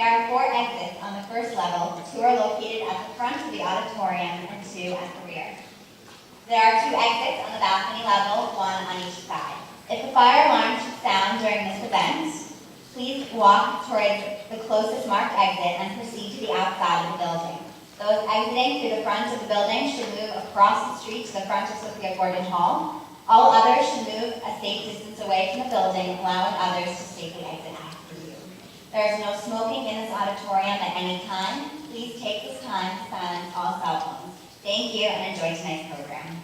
There are 4 exits on the first level. 2 are located at the front of the auditorium and 2 at the rear. There are 2 exits on the balcony level, 1 on each side. If the fire alarm should sound during this event, please walk towards the closest marked exit and proceed to the outside of the building. Those exiting through the front of the building should move across the street to the front of Sophia Gordon Hall. All others should move a safe distance away from the building, allowing others to safely exit after you. There is no smoking in this auditorium at any time. Please take this time to silence all cell phones. Thank you and enjoy tonight's program.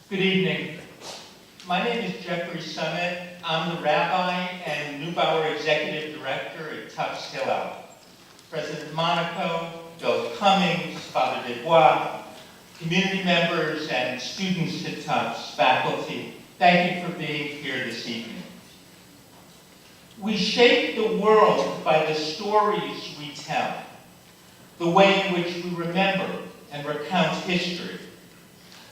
Good evening. My name is Jeffrey Summit. I'm the rabbi and Neubauer Executive Director at Tufts Hillel. President Monaco, Bill Cummings, Father Desbois, community members and students at Tufts, faculty, thank you for being here this evening. We shape the world by the stories we tell, the way in which we remember and recount history.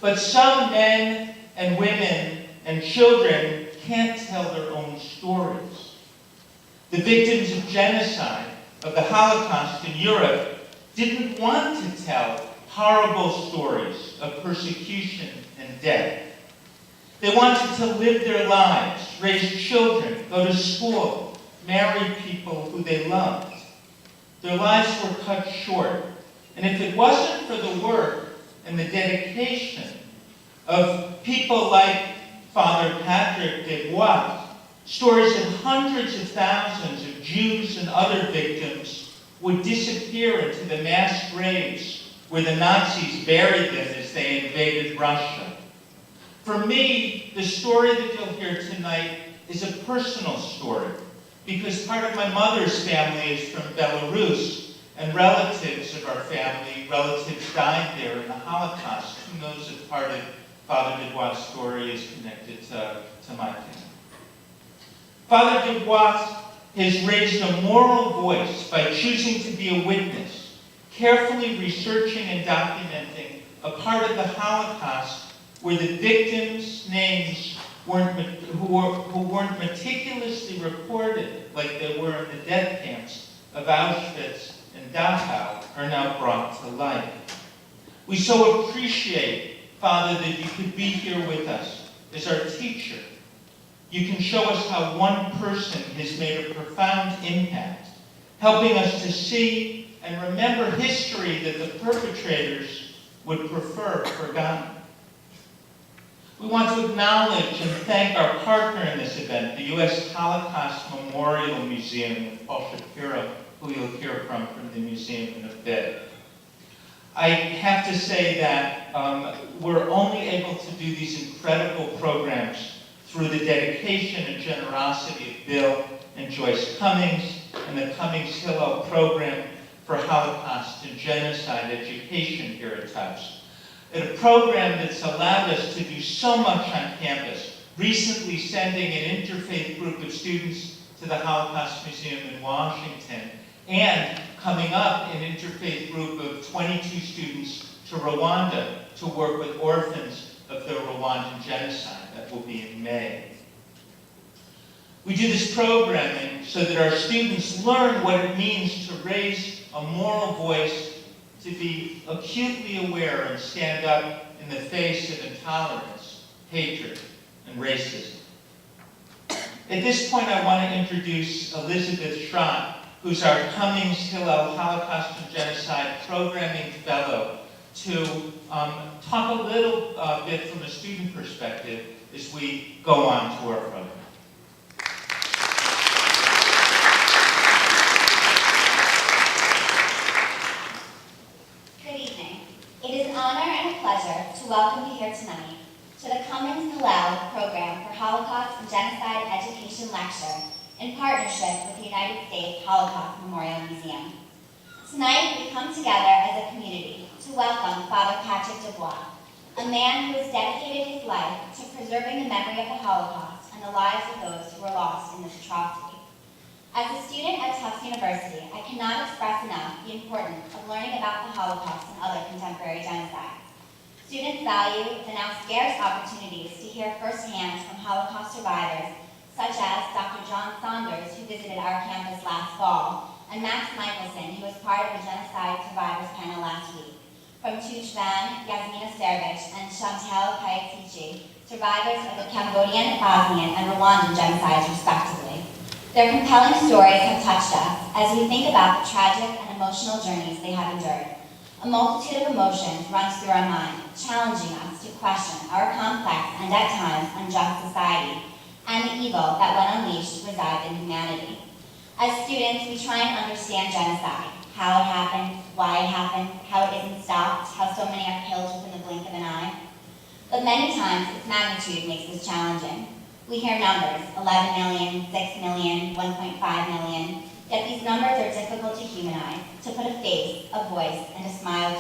But some men and women and children can't tell their own stories. The victims of genocide, of the Holocaust in Europe, didn't want to tell horrible stories of persecution and death. They wanted to live their lives, raise children, go to school, marry people who they loved. Their lives were cut short, and if it wasn't for the work and the dedication of people like Father Patrick Desbois, stories of hundreds of thousands of Jews and other victims would disappear into the mass graves where the Nazis buried them as they invaded Russia. For me, the story that you'll hear tonight is a personal story, because part of my mother's family is from Belarus, and relatives of our family, relatives died there in the Holocaust. Who knows if part of Father Desbois' story is connected to my family. Father Desbois has raised a moral voice by choosing to be a witness, carefully researching and documenting a part of the Holocaust where the victims' names who weren't meticulously recorded like they were in the death camps of Auschwitz and Dachau are now brought to light. We so appreciate, Father, that you could be here with us as our teacher. You can show us how one person has made a profound impact, helping us to see and remember history that the perpetrators would prefer forgotten. We want to acknowledge and thank our partner in this event, the U.S. Holocaust Memorial Museum with Paul Shapiro, who you'll hear from the museum in a bit. I have to say that we're only able to do these incredible programs through the dedication and generosity of Bill and Joyce Cummings and the Cummings Hillel Program for Holocaust and Genocide Education here at Tufts. A program that's allowed us to do so much on campus, recently sending an interfaith group of students to the Holocaust Museum in Washington, and coming up an interfaith group of 22 students to Rwanda to work with orphans of the Rwandan genocide. That will be in May. We do this programming so that our students learn what it means to raise a moral voice, to be acutely aware and stand up in the face of intolerance, hatred, and racism. At this point, I want to introduce Elizabeth Schrott, who's our Cummings Hillel Holocaust and Genocide Programming Fellow, to talk a little bit from a student perspective as we go on to our program. Good evening. It is an honor and a pleasure to welcome you here tonight to the Cummings Hillel Program for Holocaust and Genocide Education Lecture in partnership with the United States Holocaust Memorial Museum. Tonight, we come together as a community to welcome Father Patrick Desbois, a man who has dedicated his life to preserving the memory of the Holocaust and the lives of those who were lost in this atrocity. As a student at Tufts University, I cannot express enough the importance of learning about the Holocaust and other contemporary genocides. Students value the now scarce opportunities to hear firsthand from Holocaust survivors, such as Dr. John Saunders, who visited our campus last fall, and Max Michelson, who was part of the Genocide Survivors panel last week. From Tujvan, Yasmina Servich, and Chantal Kayatici, survivors of the Cambodian, Bosnian, and Rwandan genocides, respectively. Their compelling stories have touched us as we think about the tragic and emotional journeys they have endured. A multitude of emotions runs through our mind, challenging us to question our complex and at times unjust society and the evil that, when unleashed, resides in humanity. As students, we try and understand genocide, how it happened, why it happened, how it isn't stopped, how so many are killed within the blink of an eye. But many times, its magnitude makes this challenging. We hear numbers, 11 million, 6 million, 1.5 million, yet these numbers are difficult to humanize, to put a face, a voice, and a smile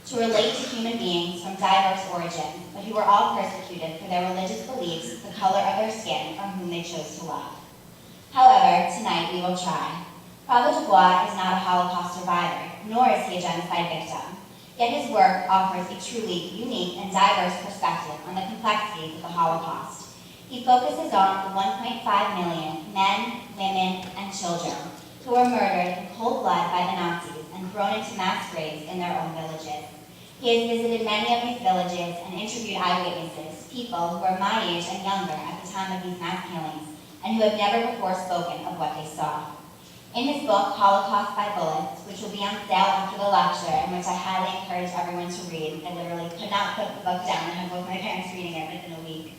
to relate to human beings from diverse origins, but who were all persecuted for their religious beliefs, the color of their skin, or whom they chose to love. However, tonight we will try. Father Desbois is not a Holocaust survivor, nor is he a genocide victim. Yet his work offers a truly unique and diverse perspective on the complexities of the Holocaust. He focuses on the 1.5 million men, women, and children who were murdered in cold blood by the Nazis and thrown into mass graves in their own villages. He has visited many of these villages and interviewed eyewitnesses, people who were my age and younger at the time of these mass killings, and who have never before spoken of what they saw. In his book, Holocaust by Bullets, which will be on sale after the lecture, and which I highly encourage everyone to read, I literally could not put the book down and have both my parents reading it within a week.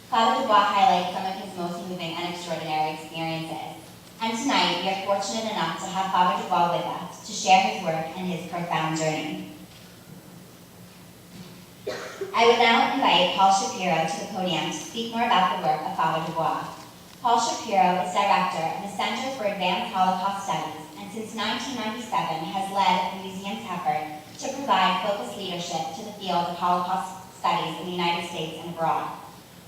Father Desbois highlights some of his most moving and extraordinary experiences. And tonight, we are fortunate enough to have Father Desbois with us to share his work and his profound journey. I would now invite Paul Shapiro to the podium to speak more about the work of Father Desbois. Paul Shapiro is director of the Center for Advanced Holocaust Studies, and since 1997 has led the museum's effort to provide focused leadership to the field of Holocaust studies in the United States and abroad.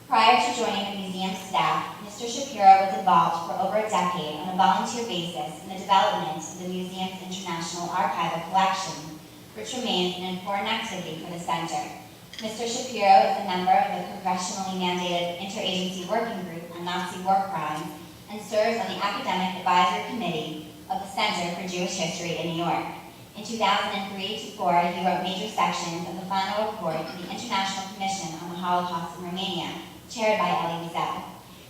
Prior to joining the museum staff, Mr. Shapiro was involved for over a decade on a volunteer basis in the development of the museum's international archival collection, which remains an important activity for the center. Mr. Shapiro is a member of the congressionally mandated Interagency Working Group on Nazi War Crimes and serves on the Academic Advisory Committee of the Center for Jewish History in New York. In 2003-4, he wrote major sections of the final report of the International Commission on the Holocaust in Romania, chaired by Elie Wiesel.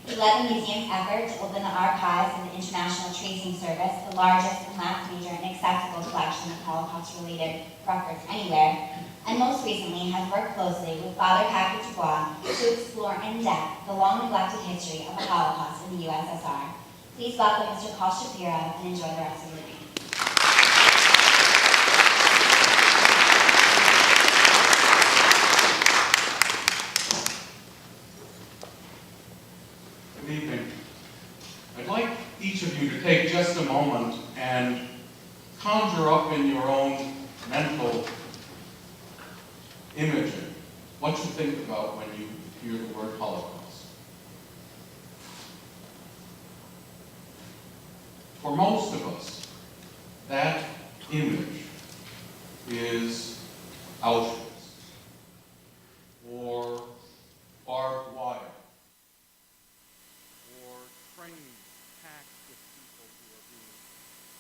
He led the museum's effort to open the archives of the International Tracing Service, the largest and last major and accessible collection of Holocaust-related records anywhere, and most recently has worked closely with Father Patrick Desbois to explore in depth the long-neglected history of the Holocaust in the USSR. Please welcome Mr. Paul Shapiro and enjoy the rest of your evening. Good evening. I'd like each of you to take just a moment and conjure up in your own mental imaging what you think about when you hear the word Holocaust. For most of us, that image is Auschwitz or barbed wire or trains packed with people who are being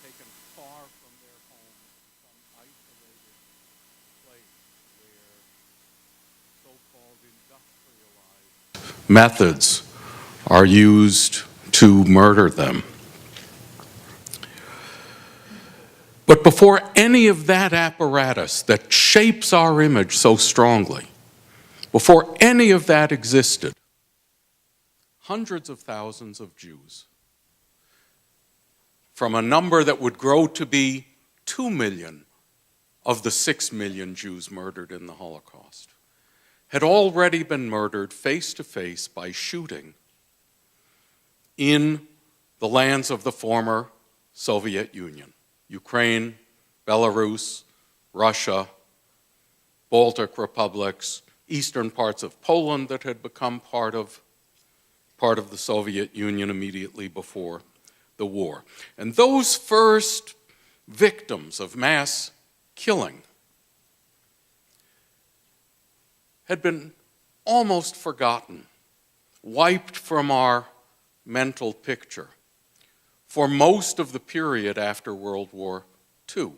taken far from their homes to some isolated place where so-called industrialized methods are used to murder them. But before any of that apparatus that shapes our image so strongly, before any of that existed, hundreds of thousands of Jews, from a number that would grow to be 2 million of the 6 million Jews murdered in the Holocaust, had already been murdered face to face by shooting in the lands of the former Soviet Union. Ukraine, Belarus, Russia, Baltic republics, eastern parts of Poland that had become part of the Soviet Union immediately before the war. And those first victims of mass killing had been almost forgotten, wiped from our mental picture for most of the period after World War II.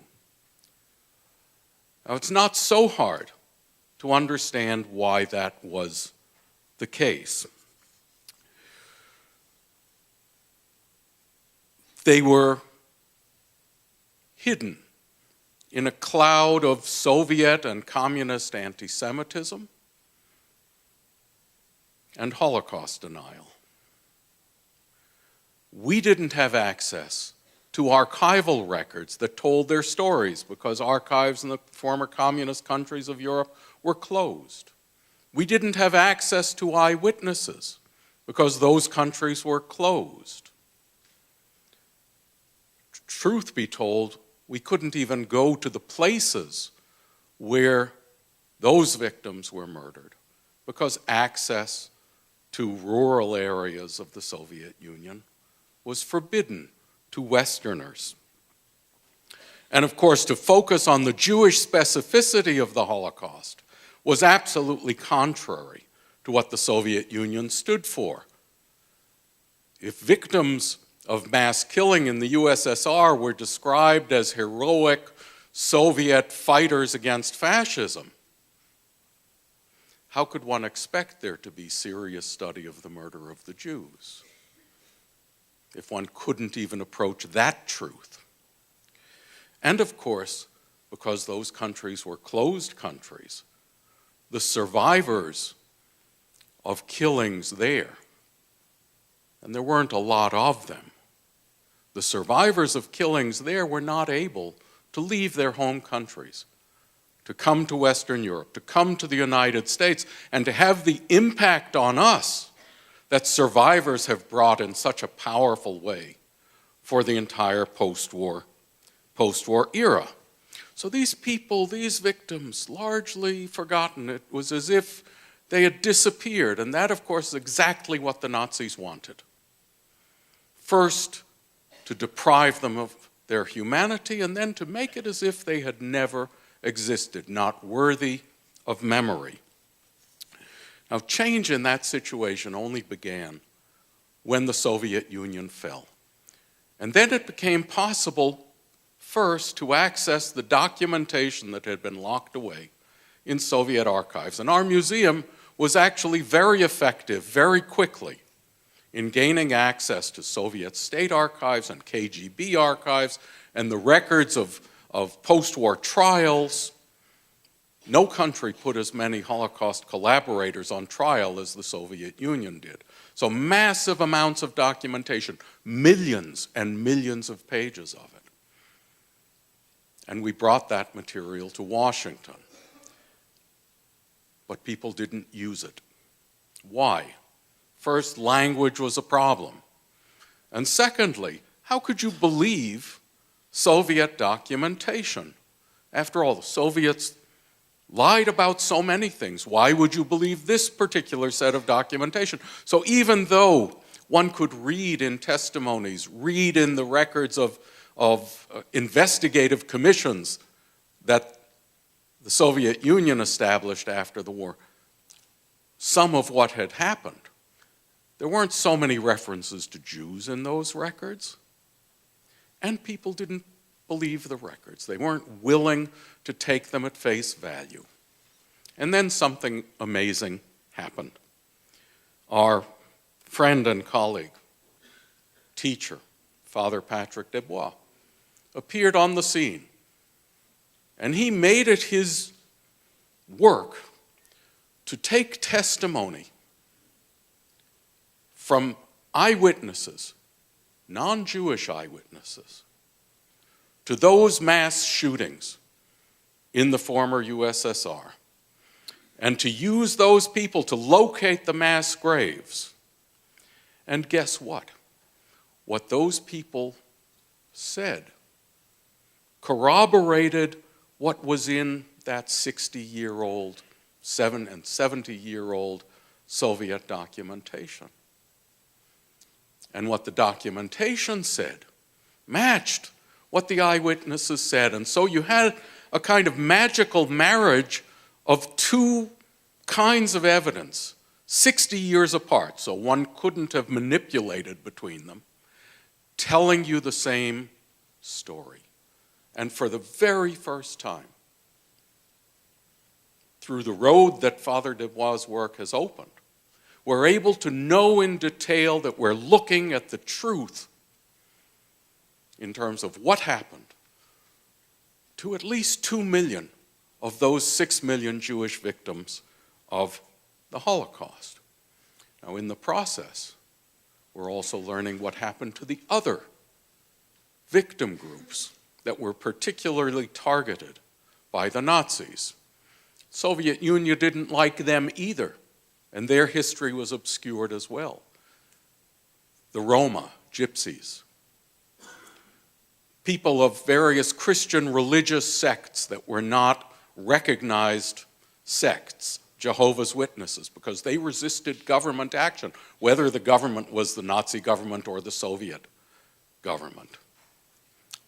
Now, it's not so hard to understand why that was the case. They were hidden in a cloud of Soviet and communist anti-Semitism and Holocaust denial. We didn't have access to archival records that told their stories because archives in the former communist countries of Europe were closed. We didn't have access to eyewitnesses because those countries were closed. Truth be told, we couldn't even go to the places where those victims were murdered because access to rural areas of the Soviet Union was forbidden to Westerners. And of course, to focus on the Jewish specificity of the Holocaust was absolutely contrary to what the Soviet Union stood for. If victims of mass killing in the USSR were described as heroic Soviet fighters against fascism, how could one expect there to be serious study of the murder of the Jews if one couldn't even approach that truth? And of course, because those countries were closed countries, the survivors of killings there, and there weren't a lot of them, the survivors of killings there were not able to leave their home countries, to come to Western Europe, to come to the United States, and to have the impact on us that survivors have brought in such a powerful way for the entire post-war era. So these people, these victims, largely forgotten. It was as if they had disappeared, and that, of course, is exactly what the Nazis wanted. First, to deprive them of their humanity, and then to make it as if they had never existed, not worthy of memory. Now, change in that situation only began when the Soviet Union fell. And then it became possible, first, to access the documentation that had been locked away in Soviet archives. And our museum was actually very effective, very quickly, in gaining access to Soviet state archives and KGB archives and the records of post-war trials. No country put as many Holocaust collaborators on trial as the Soviet Union did. So massive amounts of documentation, millions and millions of pages of it. And we brought that material to Washington. But people didn't use it. Why? First, language was a problem. And secondly, how could you believe Soviet documentation? After all, the Soviets lied about so many things. Why would you believe this particular set of documentation? So even though one could read in testimonies, read in the records of investigative commissions that the Soviet Union established after the war, some of what had happened, there weren't so many references to Jews in those records, and people didn't believe the records. They weren't willing to take them at face value. And then something amazing happened. Our friend and colleague, teacher, Father Patrick Desbois, appeared on the scene. And he made it his work to take testimony from eyewitnesses, non-Jewish eyewitnesses, to those mass shootings in the former USSR, and to use those people to locate the mass graves. And guess what? What those people said corroborated what was in that 60-year-old, 70-year-old Soviet documentation. And what the documentation said matched what the eyewitnesses said. And so you had a kind of magical marriage of two kinds of evidence, 60 years apart, so one couldn't have manipulated between them, telling you the same story. And for the very first time, through the road that Father Desbois' work has opened, we're able to know in detail that we're looking at the truth in terms of what happened to at least 2 million of those 6 million Jewish victims of the Holocaust. Now, in the process, we're also learning what happened to the other victim groups that were particularly targeted by the Nazis. Soviet Union didn't like them either, and their history was obscured as well. The Roma, Gypsies, people of various Christian religious sects that were not recognized sects, Jehovah's Witnesses, because they resisted government action, whether the government was the Nazi government or the Soviet government,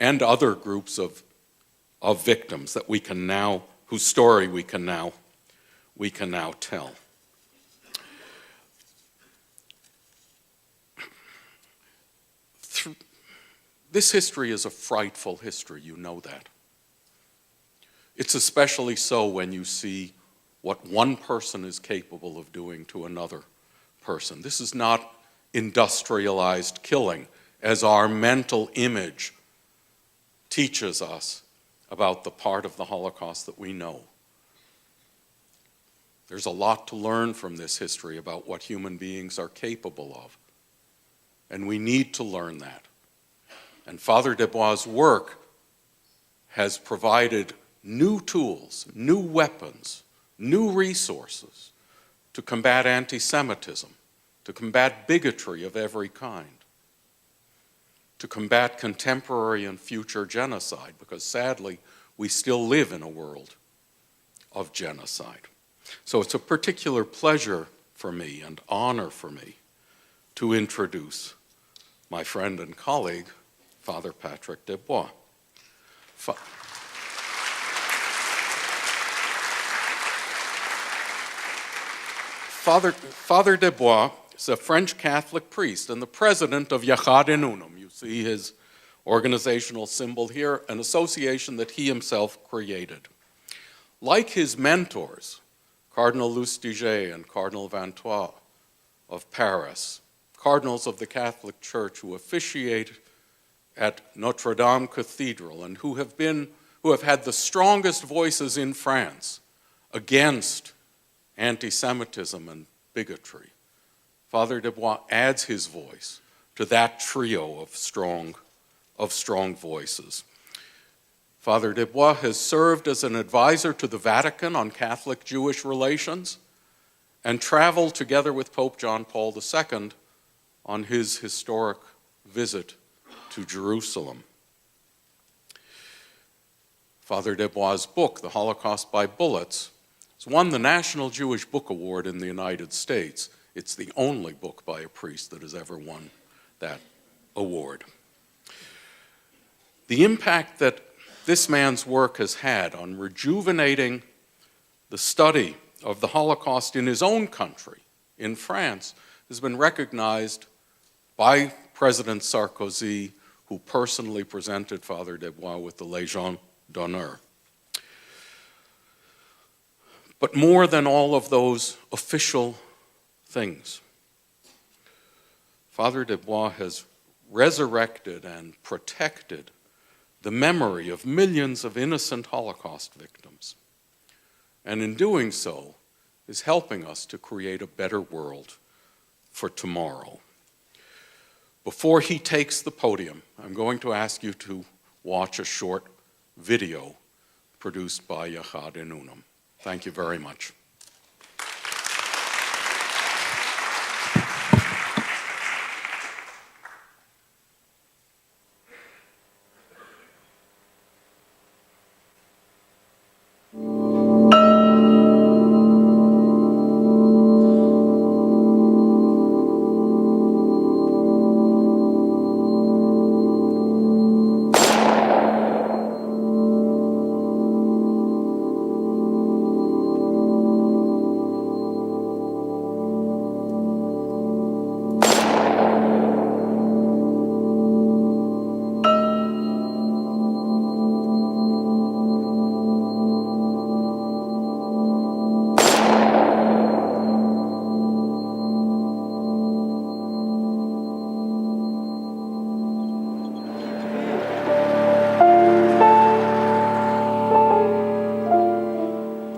and other groups of victims that we can now, whose story we can now tell. This history is a frightful history, you know that. It's especially so when you see what one person is capable of doing to another person. This is not industrialized killing, as our mental image teaches us about the part of the Holocaust that we know. There's a lot to learn from this history about what human beings are capable of, and we need to learn that. And Father Desbois' work has provided new tools, new weapons, new resources to combat anti-Semitism, to combat bigotry of every kind, to combat contemporary and future genocide, because sadly, we still live in a world of genocide. So it's a particular pleasure for me and honor for me to introduce my friend and colleague, Father Patrick Desbois. Father Desbois is a French Catholic priest and the president of Yachad en Unum. You see his organizational symbol here, an association that he himself created. Like his mentors, Cardinal Lustiger and Cardinal Vantois of Paris, cardinals of the Catholic Church who officiate at Notre Dame Cathedral and who have had the strongest voices in France against anti-Semitism and bigotry. Father Desbois adds his voice to that trio of strong voices. Father Desbois has served as an advisor to the Vatican on Catholic-Jewish relations and traveled together with Pope John Paul II on his historic visit to Jerusalem. Father Desbois' book, The Holocaust by Bullets, has won the National Jewish Book Award in the United States. It's the only book by a priest that has ever won that award. The impact that this man's work has had on rejuvenating the study of the Holocaust in his own country, in France, has been recognized by President Sarkozy, who personally presented Father Desbois with the Légion d'honneur. But more than all of those official things, Father Desbois has resurrected and protected the memory of millions of innocent Holocaust victims, and in doing so is helping us to create a better world for tomorrow. Before he takes the podium, I'm going to ask you to watch a short video produced by Yachad en Unum. Thank you very much.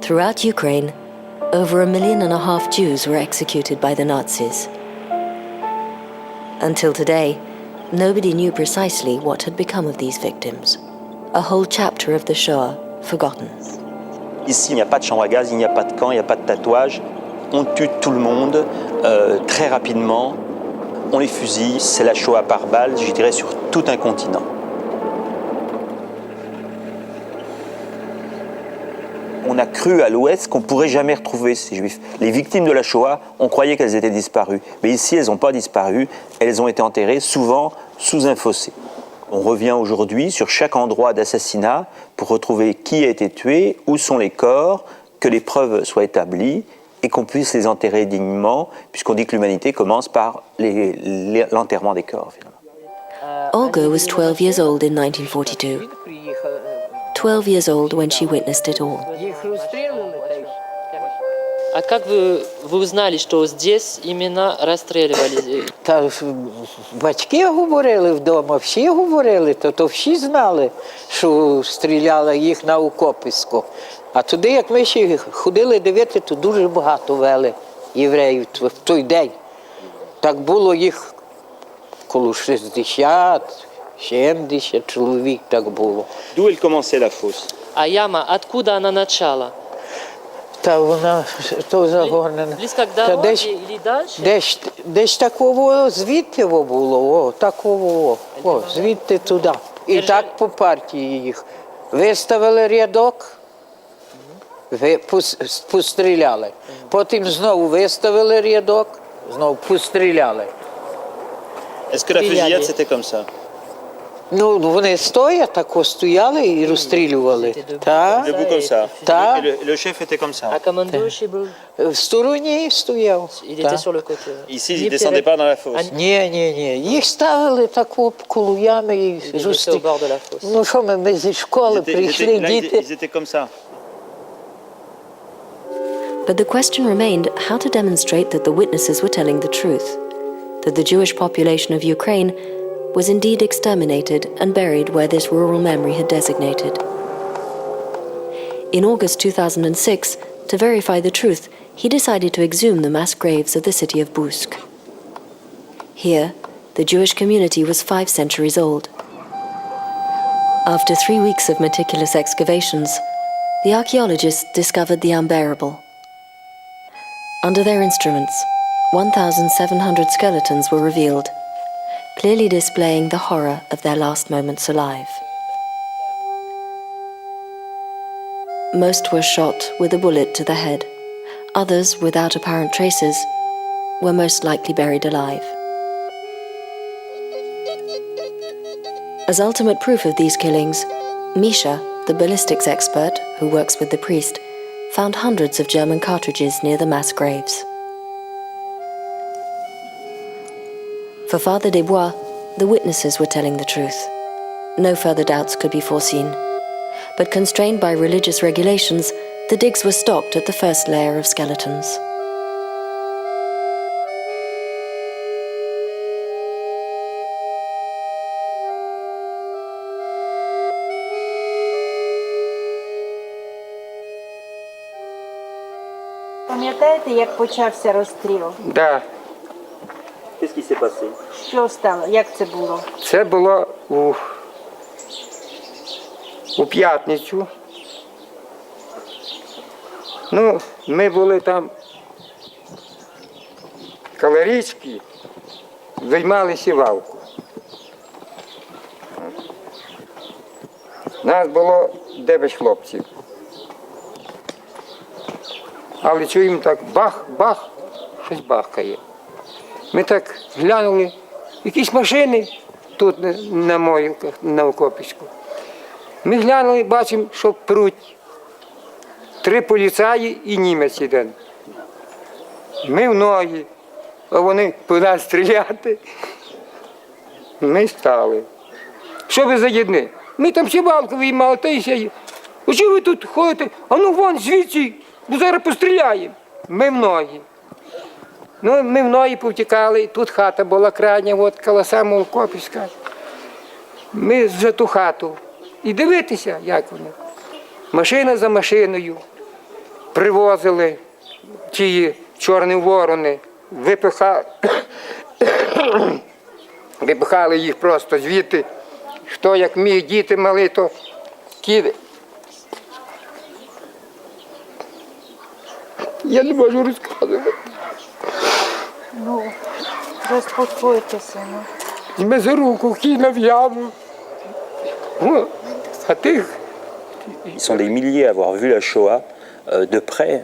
Throughout Ukraine, over 1.5 million Jews were executed by the Nazis. Until today, nobody knew precisely what had become of these victims. A whole chapter of the Shoah forgotten. Ici, il n'y a pas de chambre à gaz, il n'y a pas de camp, il n'y a pas de tatouage. On tue tout le monde très rapidement. On les fusille. C'est la Shoah par balle, je dirais, sur tout un continent. On a cru à l'Ouest qu'on ne pourrait jamais retrouver ces Juifs. Les victimes de la Shoah, on croyait qu'elles étaient disparues. Mais ici, elles n'ont pas disparu. Elles ont été enterrées, souvent sous un fossé. On revient aujourd'hui sur chaque endroit d'assassinat pour retrouver qui a été tué, où sont les corps, que les preuves soient établies et qu'on puisse les enterrer dignement, puisqu'on dit que l'humanité commence par l'enterrement des corps, finalement. Olga was 12 years old in 1942. 12 years old when she witnessed it all. А как вы узнали, что здесь именно расстреливали? Та батьки говорили вдома, всі говорили, то всі знали, що стріляли їх на Укопиську. А туди, як ми ще ходили дивитися, то дуже багато вели євреїв в той день. Так було їх коло 60, 70 чоловік так було. D'où elle commençait la fosse? А яма, откуда она начала? Та вона то загорнена. Близко к Та дороге или дальше? десь такого звідти було, такого, звідти туди. І так по партії їх. Виставили рядок, постріляли. Потім знову виставили рядок, знову постріляли. Est-ce que la fusillade, c'était comme ça? Ну, вони тако стояли і розстрілювали. Так, Debout comme ça. Так. Et le chef était comme ça. А командующий был? в стороні стояв. Il était Так. sur le côté. Ici, ils ne descendaient pas dans la fosse. Ні. Їх ставили тако коло ями і Il était au розстрілювали. bord de la fosse. Ну що ми зі школи прийшли, діти. Ils étaient comme ça. But the question remained how to demonstrate that the witnesses were telling the truth, that the Jewish population of Ukraine was indeed exterminated and buried where this rural memory had designated. In August 2006, to verify the truth, he decided to exhume the mass graves of the city of Busk. Here, the Jewish community was 5 centuries old. After 3 weeks of meticulous excavations, the archaeologists discovered the unbearable. Under their instruments, 1,700 skeletons were revealed, clearly displaying the horror of their last moments alive. Most were shot with a bullet to the head. Others, without apparent traces, were most likely buried alive. As ultimate proof of these killings, Misha, the ballistics expert who works with the priest, found hundreds of German cartridges near the mass graves. For Father Desbois, the witnesses were telling the truth. No further doubts could be foreseen. But constrained by religious regulations, the digs were stopped at the first layer of skeletons. Пам'ятаєте, як почався розстріл? Да, Qu'est-ce qui s'est passé? Що стало? Як це було? це було у п'ятницю. Ну, ми були там коло річки, займали сівалку. Нас було 9 хлопців. Але чуємо так бах-бах, щось бахкає. Ми так глянули, якісь машини тут на могилках, на Окопівську. Ми глянули, бачимо, що пруть 3 поліцаї і німець один. Ми в ноги, а вони по нас стріляти. Ми стали. Що ви за єдні? Ми там сівалку виймали, та й сяє. А що ви тут ходите? А ну вон звідси, бо зараз постріляємо. Ми в ноги. Ну, ми в ноги повтікали, тут хата була крайня, от коло самого Копівська. Ми за ту хату. І дивитися, як воно. Машина за машиною. привозили ті чорні ворони, випихали їх просто звідти. Хто як міг, діти мали, то киди. Я не можу розказувати. Ну, заспокойтеся. Ну. Ми за руку кинув в яму. А тих. Ils sont des milliers à avoir vu la Shoah de près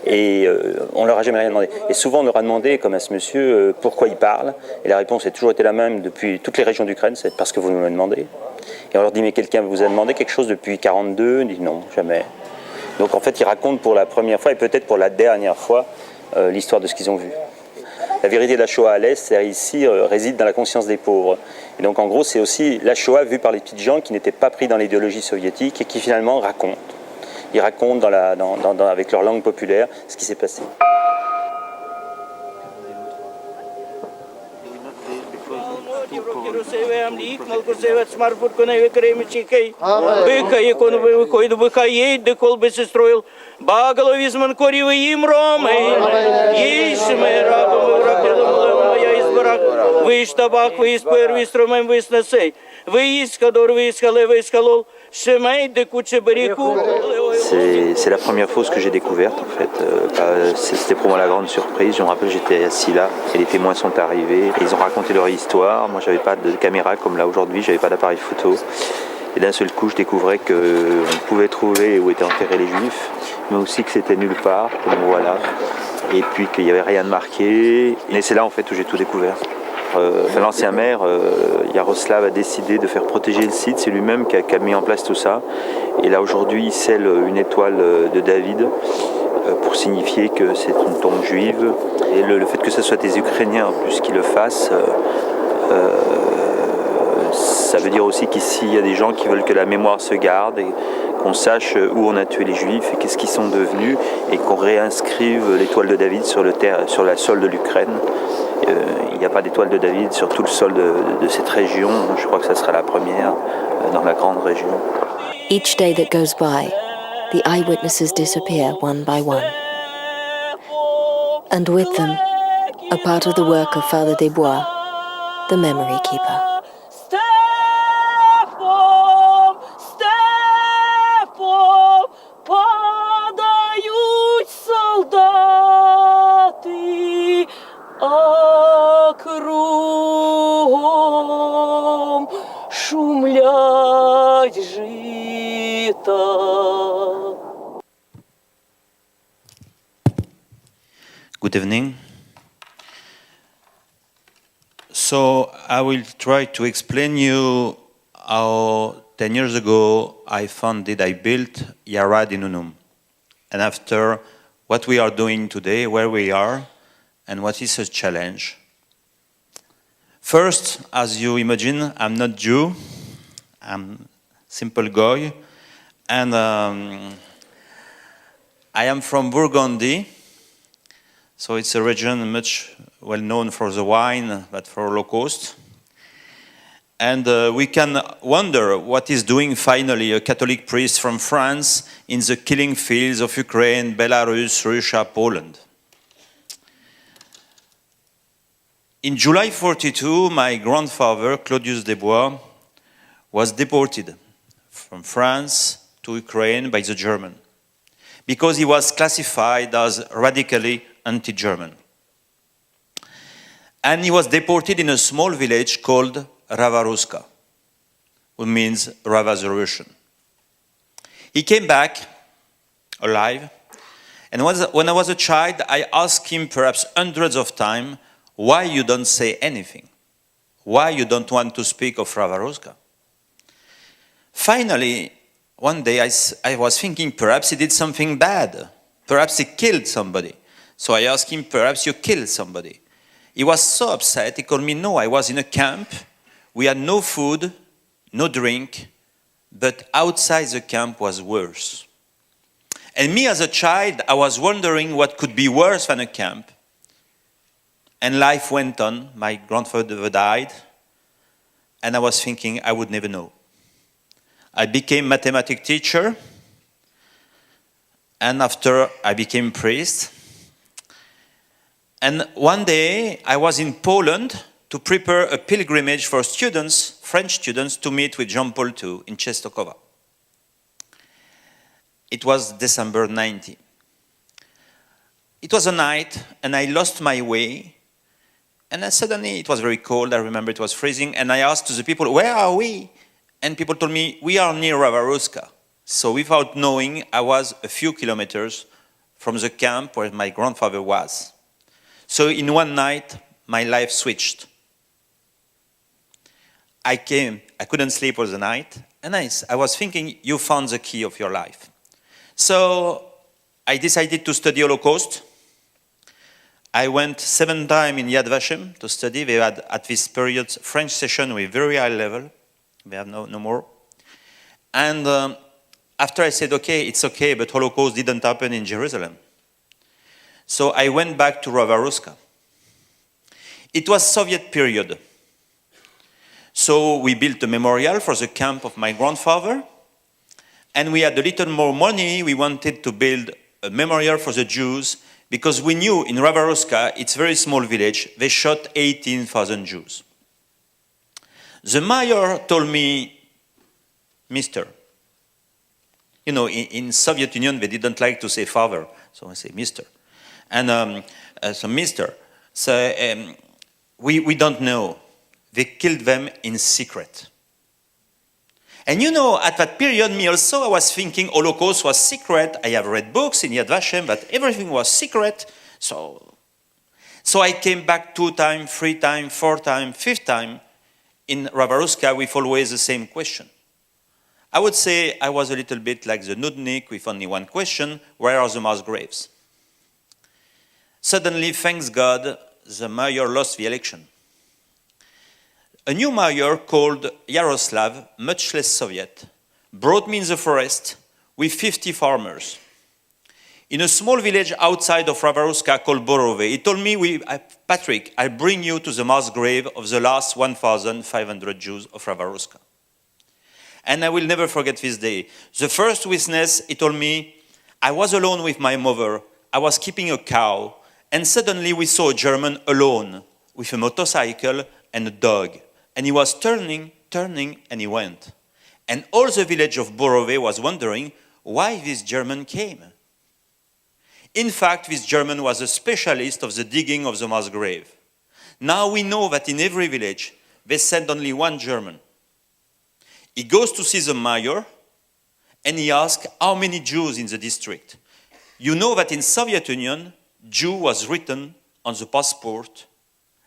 et on leur a jamais rien demandé. Et souvent on leur a demandé, comme à ce monsieur, pourquoi il parle. Et la réponse a toujours été la même depuis toutes les régions d'Ukraine, c'est parce que vous nous le demandez. Et on leur dit, mais quelqu'un vous a demandé quelque chose depuis 1942 ? Ils disent non, jamais. Donc en fait ils racontent pour la première fois et peut-être pour la dernière fois l'histoire de ce qu'ils ont vu. La vérité de la Shoah à l'Est, c'est ici, réside dans la conscience des pauvres. Et donc en gros, c'est aussi la Shoah vue par les petites gens qui n'étaient pas pris dans l'idéologie soviétique et qui finalement racontent. Ils racontent avec leur langue populaire ce qui s'est passé. C'est la première fosse que j'ai découverte en fait. C'était pour moi la grande surprise. Je me rappelle, j'étais assis là et les témoins sont arrivés. Et ils ont raconté leur histoire. Moi, j'avais pas de caméra comme là aujourd'hui. J'avais pas d'appareil photo. Et d'un seul coup, je découvrais qu'on pouvait trouver où étaient enterrés les Juifs, mais aussi que c'était nulle part, comme voilà. Et puis qu'il n'y avait rien de marqué. Et c'est là en fait où j'ai tout découvert. L'ancien maire, Yaroslav, a décidé de faire protéger le site. C'est lui-même qui a mis en place tout ça. Et là aujourd'hui, il scelle une étoile de David pour signifier que c'est une tombe juive. Et le fait que ce soit des Ukrainiens en plus qui le fassent, ça veut dire aussi qu'ici, il y a des gens qui veulent que la mémoire se garde et qu'on sache où on a tué les Juifs et qu'est-ce qu'ils sont devenus et qu'on réinscrive l'étoile de David sur la sol de l'Ukraine. Il n'y a pas d'étoile de David sur tout le sol de cette région. Je crois que ça sera la première dans la grande région. Each day that goes by, the eyewitnesses disappear one by one. And with them, a part of the work of Father Desbois, the memory keeper. Good evening. So I will try to explain you how 10 years ago I built Yarad in Unum. And after what we are doing today, where we are, and what is a challenge. First, as you imagine, I'm not Jew. I'm simple guy. And I am from Burgundy. So it's a region much well known for the wine, but for Holocaust. And we can wonder what is doing finally a Catholic priest from France in the killing fields of Ukraine, Belarus, Russia, Poland. In July 1942, my grandfather, Claudius Desbois, was deported from France to Ukraine by the Germans because he was classified as radically anti-German. And he was deported in a small village called Ravaruska, which means Rava the Russian. He came back alive, and when I was a child, I asked him perhaps hundreds of times, why you don't say anything? Why you don't want to speak of Ravaruska? Finally, one day I was thinking perhaps he did something bad. Perhaps he killed somebody. So I asked him, perhaps you killed somebody. He was so upset, he told me, no, I was in a camp. We had no food, no drink, but outside the camp was worse. And me as a child, I was wondering what could be worse than a camp. And life went on. My grandfather died. And I was thinking I would never know. I became a mathematics teacher. And after I became priest. And one day I was in Poland to prepare a pilgrimage for students, French students, to meet with Jean Paul II in Częstochowa. It was December 90. It was a night, and I lost my way. And then suddenly it was very cold. I remember it was freezing. And I asked to the people, where are we? And people told me, we are near Ravaruska. So without knowing, I was a few kilometers from the camp where my grandfather was. So in one night, my life switched. I couldn't sleep all the night. And I was thinking, you found the key of your life. So I decided to study Holocaust. I went 7 times in Yad Vashem to study. They had, at this period, French session with very high level. They have no more. And after I said, okay, it's okay, but Holocaust didn't happen in Jerusalem. So I went back to Ravaruska. It was Soviet period. So we built a memorial for the camp of my grandfather. And we had a little more money. We wanted to build a memorial for the Jews because we knew in Ravaruska, it's a very small village, they shot 18,000 Jews. The mayor told me, Mister. You know, in Soviet Union, they didn't like to say father, so I say Mister. And so Mister, so we don't know. They killed them in secret. And you know, at that period, me also, I was thinking Holocaust was secret. I have read books in Yad Vashem, but everything was secret. So I came back 2 times, 3 times, 4 times, 5th time in Ravaruska with always the same question. I would say I was a little bit like the nudnik with only one question, where are the mass graves? Suddenly, thanks God, the mayor lost the election. A new mayor called Yaroslav, much less Soviet, brought me in the forest with 50 farmers. In a small village outside of Ravaruska called Borove, he told me, Patrick, I bring you to the mass grave of the last 1,500 Jews of Ravaruska. And I will never forget this day. The first witness, he told me, I was alone with my mother. I was keeping a cow. And suddenly we saw a German alone with a motorcycle and a dog. And he was turning, and he went. And all the village of Borove was wondering why this German came. In fact, this German was a specialist of the digging of the mass grave. Now we know that in every village, they send only one German. He goes to see the mayor, and he asks, how many Jews in the district? You know that in Soviet Union, Jew was written on the passport,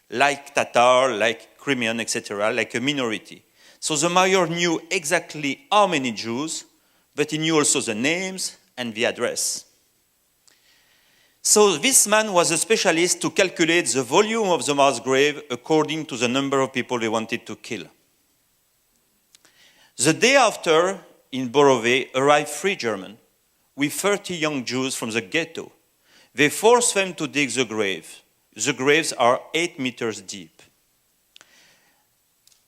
like Tatar, like Crimean, etc., like a minority. So the mayor knew exactly how many Jews, but he knew also the names and the address. So this man was a specialist to calculate the volume of the mass grave according to the number of people they wanted to kill. The day after, in Borove, arrived 3 Germans with 30 young Jews from the ghetto. They forced them to dig the grave. The graves are 8 meters deep.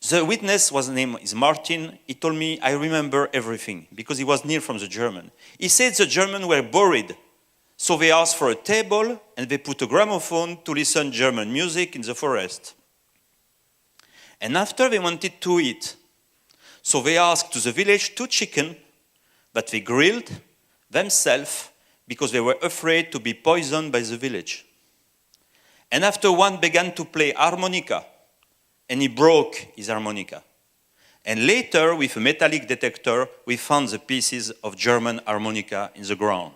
The witness, his name is Martin. He told me, I remember everything, because he was near from the German. He said the Germans were buried. So they asked for a table, and they put a gramophone to listen German music in the forest. And after they wanted to eat, so they asked to the village 2 chicken that they grilled themselves because they were afraid to be poisoned by the village. And after one began to play harmonica, and he broke his harmonica. And later, with a metallic detector, we found the pieces of German harmonica in the ground.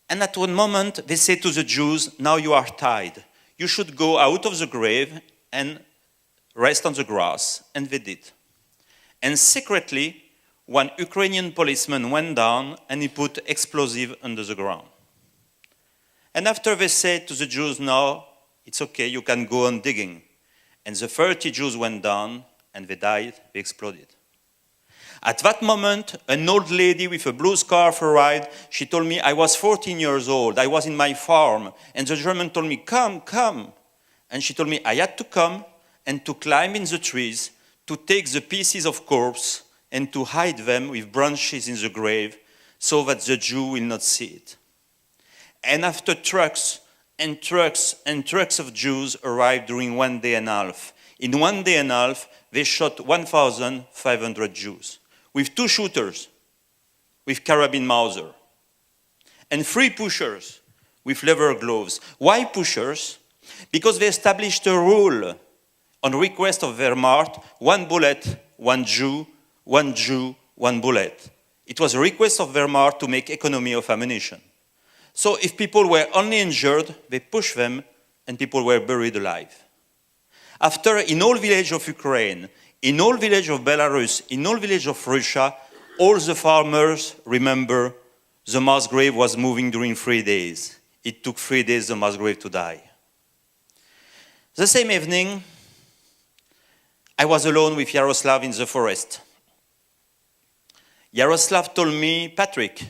And at one moment, they said to the Jews, now you are tied. You should go out of the grave and rest on the grass. And they did. And secretly, one Ukrainian policeman went down and he put explosive under the ground. And after they said to the Jews, no, it's okay, you can go on digging. And the 30 Jews went down and they died, they exploded. At that moment, an old lady with a blue scarf arrived. She told me, I was 14 years old, I was in my farm. And the German told me, come, come. And she told me, I had to come and to climb in the trees, to take the pieces of corpse and to hide them with branches in the grave, so that the Jew will not see it. And after trucks and trucks and trucks of Jews arrived during 1 day and a half. In 1 day and a half, they shot 1,500 Jews with 2 shooters, with carabine Mauser, and 3 pushers with leather gloves. Why pushers? Because they established a rule on request of Wehrmacht, 1 bullet, 1 Jew, 1 Jew, 1 bullet. It was a request of Wehrmacht to make economy of ammunition. So if people were only injured, they pushed them and people were buried alive. After, in all villages of Ukraine, in all villages of Belarus, in all villages of Russia, all the farmers remember the mass grave was moving during 3 days. It took 3 days the mass grave to die. The same evening, I was alone with Yaroslav in the forest. Yaroslav told me, Patrick,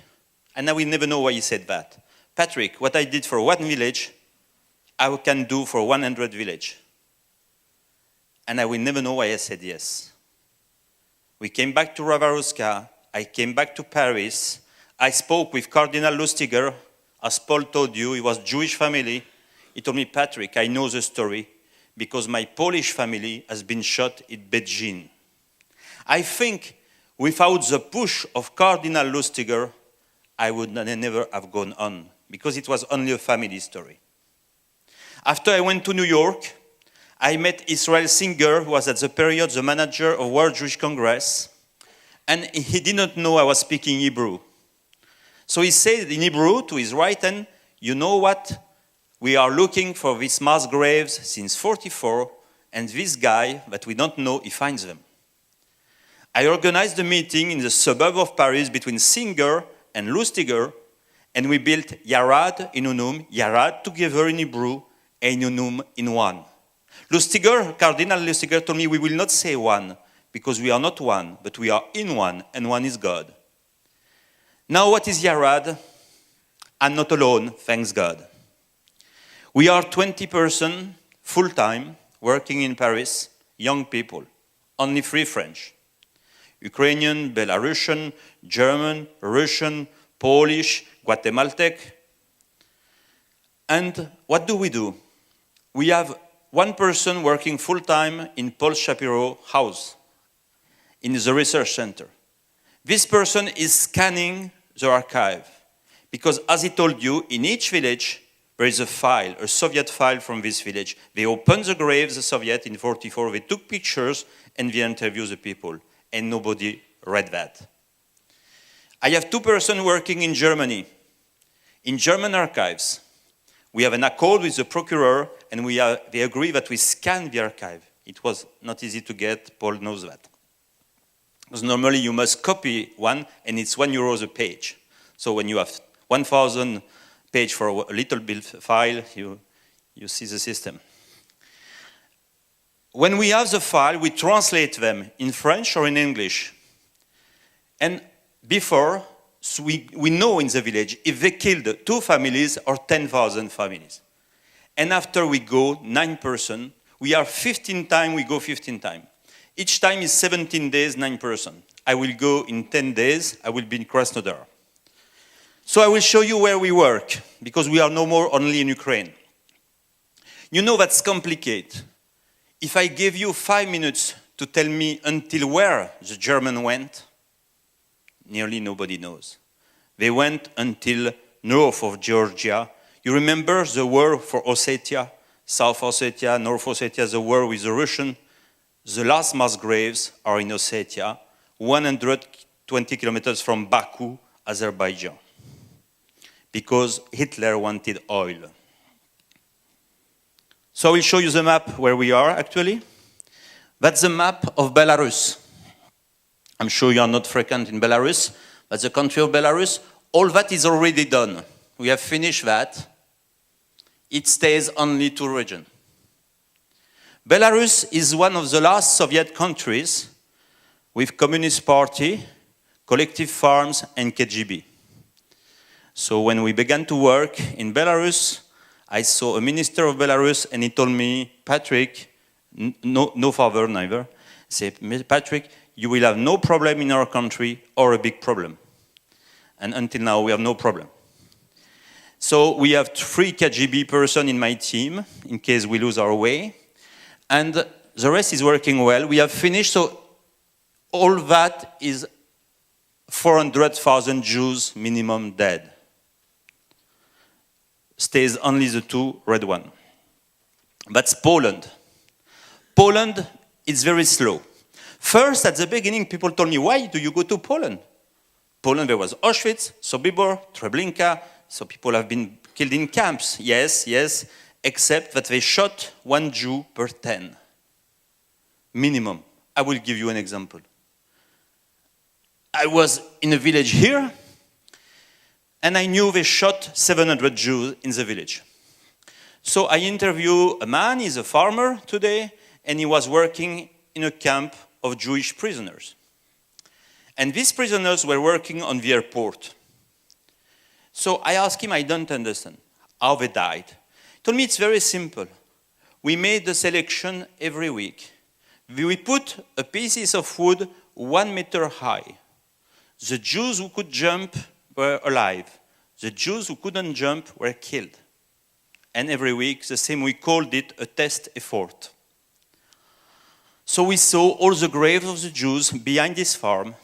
and I will never know why he said that. Patrick, what I did for 1 village, I can do for 100 villages. And I will never know why I said yes. We came back to Ravaruska. I came back to Paris. I spoke with Cardinal Lustiger. As Paul told you, he was a Jewish family. He told me, Patrick, I know the story because my Polish family has been shot in Beijing. I think without the push of Cardinal Lustiger, I would never have gone on because it was only a family story. After I went to New York, I met Israel Singer, who was at the period the manager of World Jewish Congress, and he did not know I was speaking Hebrew. So he said in Hebrew to his right hand, you know what? We are looking for these mass graves since 1944, and this guy, that we don't know, he finds them. I organized a meeting in the suburb of Paris between Singer and Lustiger, and we built Yarad in Unum, Yarad together in Hebrew, and Unum in one. Lustiger, Cardinal Lustiger told me we will not say one, because we are not one, but we are in one, and one is God. Now what is Yarad? I'm not alone, thanks God. We are 20 persons, full-time, working in Paris, young people, only 3 French. Ukrainian, Belarusian, German, Russian, Polish, Guatemaltec. And what do? We have 1 person working full-time in Paul Shapiro house, in the research center. This person is scanning the archive, because as he told you, in each village, there is a file, a Soviet file from this village. They opened the graves, the Soviet, in 1944, they took pictures, and they interviewed the people, and nobody read that. I have 2 persons working in Germany. In German archives, we have an accord with the procureur, and they agree that we scan the archive. It was not easy to get, Paul knows that. Because normally you must copy one, and it's €1 a page. So when you have 1,000 pages for a little bit file, you see the system. When we have the file, we translate them in French or in English. And before, so we know in the village if they killed 2 families or 10,000 families. And after we go 9 persons, we are 15 times, we go 15 times. Each time is 17 days, 9 persons. I will go in 10 days, I will be in Krasnodar. So I will show you where we work, because we are no more only in Ukraine. You know that's complicated. If I give you 5 minutes to tell me until where the German went, nearly nobody knows. They went until north of Georgia. You remember the war for Ossetia, South Ossetia, North Ossetia, the war with the Russians? The last mass graves are in Ossetia, 120 kilometers from Baku, Azerbaijan, because Hitler wanted oil. So I will show you the map where we are actually. That's the map of Belarus. I'm sure you are not frequent in Belarus. That's the country of Belarus. All that is already done. We have finished that. It stays only 2 regions. Belarus is one of the last Soviet countries with Communist Party, collective farms, and KGB. So when we began to work in Belarus, I saw a minister of Belarus, and he told me, Patrick, no father neither, said, Patrick, you will have no problem in our country or a big problem. And until now, we have no problem. So we have 3 KGB person in my team, in case we lose our way. And the rest is working well. We have finished, so all that is 400,000 Jews minimum dead. Stays only the 2 red one. That's Poland. Poland is very slow. First, at the beginning, people told me, why do you go to Poland? Poland, there was Auschwitz, Sobibor, Treblinka, so people have been killed in camps. Yes, yes, except that they shot 1 Jew per 10. Minimum. I will give you an example. I was in a village here, and I knew they shot 700 Jews in the village. So I interviewed a man, he's a farmer today, and he was working in a camp of Jewish prisoners. And these prisoners were working on the airport. So I asked him, I don't understand how they died. He told me it's very simple. We made the selection every week. We put a pieces of wood 1 meter high. The Jews who could jump were alive. The Jews who couldn't jump were killed. And every week, the same, we called it a test effort. So we saw all the graves of the Jews behind this farm.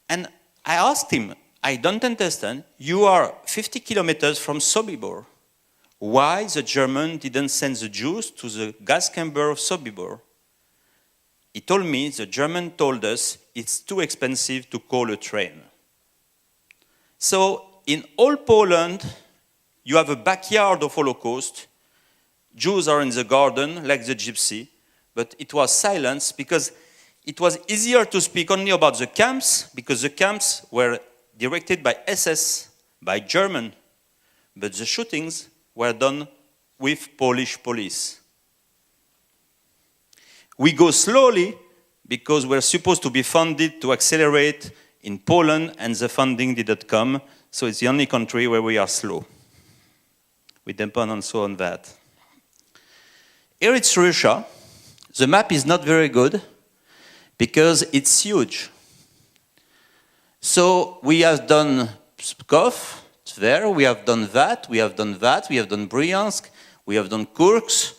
And I asked him, I don't understand, you are 50 kilometers from Sobibor. Why the German didn't send the Jews to the gas chamber of Sobibor? He told me, the German told us, it's too expensive to call a train. So in all Poland, you have a backyard of Holocaust. Jews are in the garden, like the gypsy, but it was silence because it was easier to speak only about the camps, because the camps were directed by SS, by German, but the shootings were done with Polish police. We go slowly because we're supposed to be funded to accelerate in Poland, and the funding didn't come, so it's the only country where we are slow. We depend also on that. Here it's Russia. The map is not very good because it's huge. So we have done Pskov, there, we have done that, we have done that, we have done Bryansk, we have done Kursk,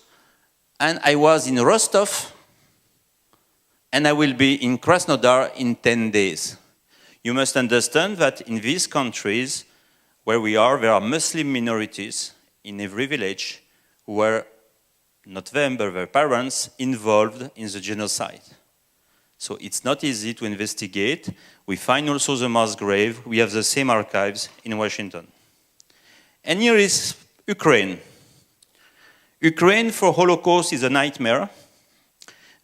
and I was in Rostov, and I will be in Krasnodar in 10 days. You must understand that in these countries where we are, there are Muslim minorities in every village who were, not them, but their parents, involved in the genocide. So it's not easy to investigate. We find also the mass grave. We have the same archives in Washington. And here is Ukraine. Ukraine for Holocaust is a nightmare.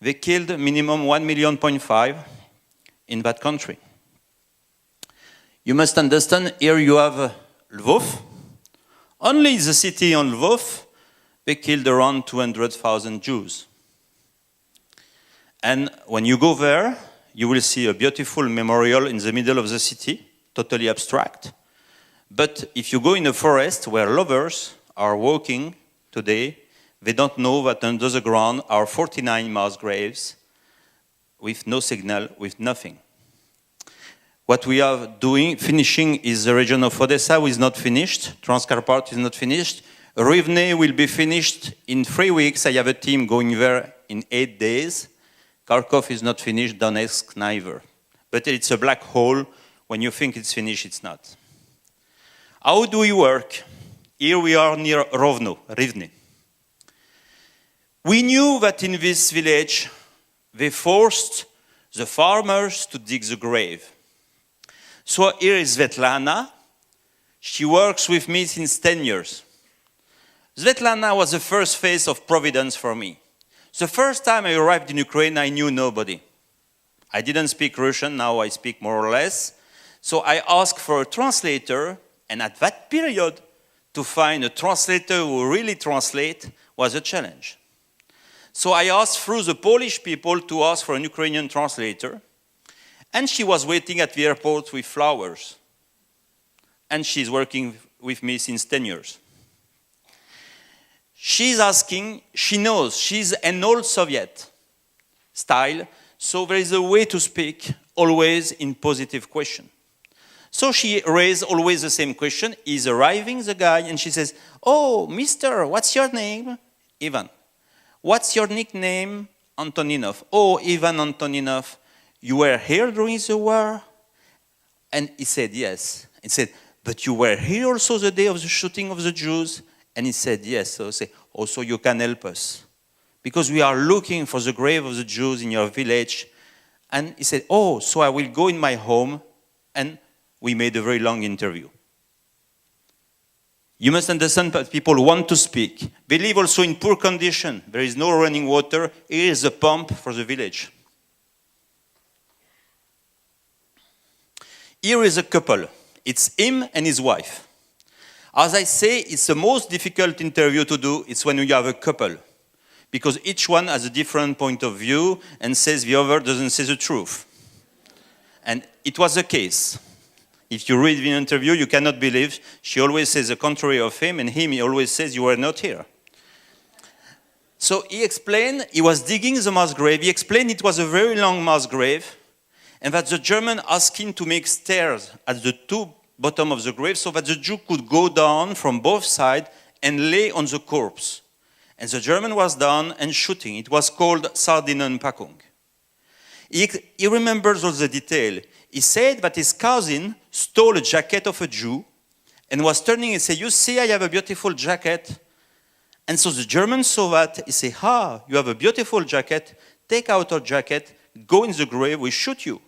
They killed minimum 1.5 million in that country. You must understand, here you have Lvov. Only the city on Lvov, they killed around 200,000 Jews. And when you go there, you will see a beautiful memorial in the middle of the city, totally abstract. But if you go in a forest where lovers are walking today, they don't know that under the ground are 49 mass graves with no signal, with nothing. What we are doing, finishing, is the region of Odessa, which is not finished. Transcarpath is not finished. Rivne will be finished in 3 weeks. I have a team going there in 8 days. Kharkov is not finished, Donetsk neither. But it's a black hole. When you think it's finished, it's not. How do we work? Here we are near Rivne. We knew that in this village, they forced the farmers to dig the grave. So here is Svetlana. She works with me since 10 years. Svetlana was the first face of Providence for me. The first time I arrived in Ukraine, I knew nobody. I didn't speak Russian, now I speak more or less. So I asked for a translator, and at that period, to find a translator who really translates was a challenge. So I asked through the Polish people to ask for an Ukrainian translator, and she was waiting at the airport with flowers. And she's working with me since 10 years. She's asking, she knows, she's an old Soviet style, so there is a way to speak always in positive question. So she raised always the same question. He's arriving, the guy, and she says, "Oh, mister, what's your name?" "Ivan." "What's your nickname?" "Antoninov." "Oh, Ivan Antoninov, you were here during the war?" And he said, "Yes." He said, "But you were here also the day of the shooting of the Jews?" And he said, "Yes." So I say, "Also you can help us, because we are looking for the grave of the Jews in your village." And he said, "Oh, so I will go in my home." And we made a very long interview. You must understand that people want to speak. They live also in poor condition. There is no running water. Here is a pump for the village. Here is a couple. It's him and his wife. As I say, it's the most difficult interview to do. It's when you have a couple, because each one has a different point of view and says the other doesn't say the truth. And it was the case. If you read the interview, you cannot believe. She always says the contrary of him, and he always says, "You were not here." So he explained, he was digging the mass grave. He explained it was a very long mass grave, and that the German asked him to make stairs at the two bottom of the grave so that the Jew could go down from both sides and lay on the corpse. And the German was down and shooting. It was called Sardinenpackung. He remembers all the detail. He said that his cousin stole a jacket of a Jew and was turning and said, "You see, I have a beautiful jacket." And so the German saw that. He said, "Ah, you have a beautiful jacket. Take out your jacket, go in the grave, we shoot you."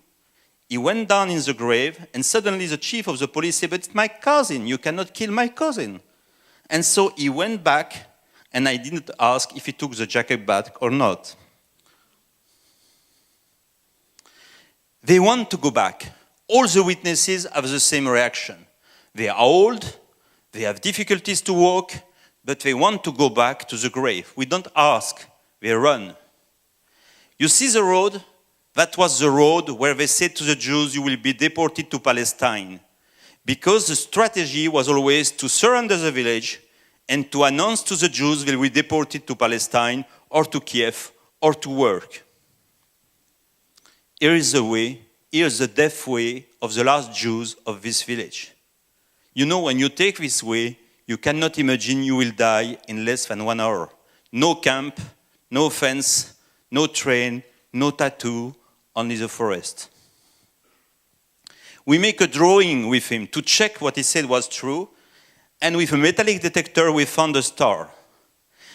He went down in the grave, and suddenly the chief of the police said, "But it's my cousin, you cannot kill my cousin." And so he went back, and I didn't ask if he took the jacket back or not. They want to go back. All the witnesses have the same reaction. They are old, they have difficulties to walk, but they want to go back to the grave. We don't ask, they run. You see the road? That was the road where they said to the Jews, "You will be deported to Palestine." Because the strategy was always to surrender the village and to announce to the Jews they will be deported to Palestine or to Kiev or to work. Here is the way, here is the death way of the last Jews of this village. You know, when you take this way, you cannot imagine you will die in less than 1 hour. No camp, no fence, no train, no tattoo, only the forest. We make a drawing with him to check what he said was true, and with a metallic detector we found a star.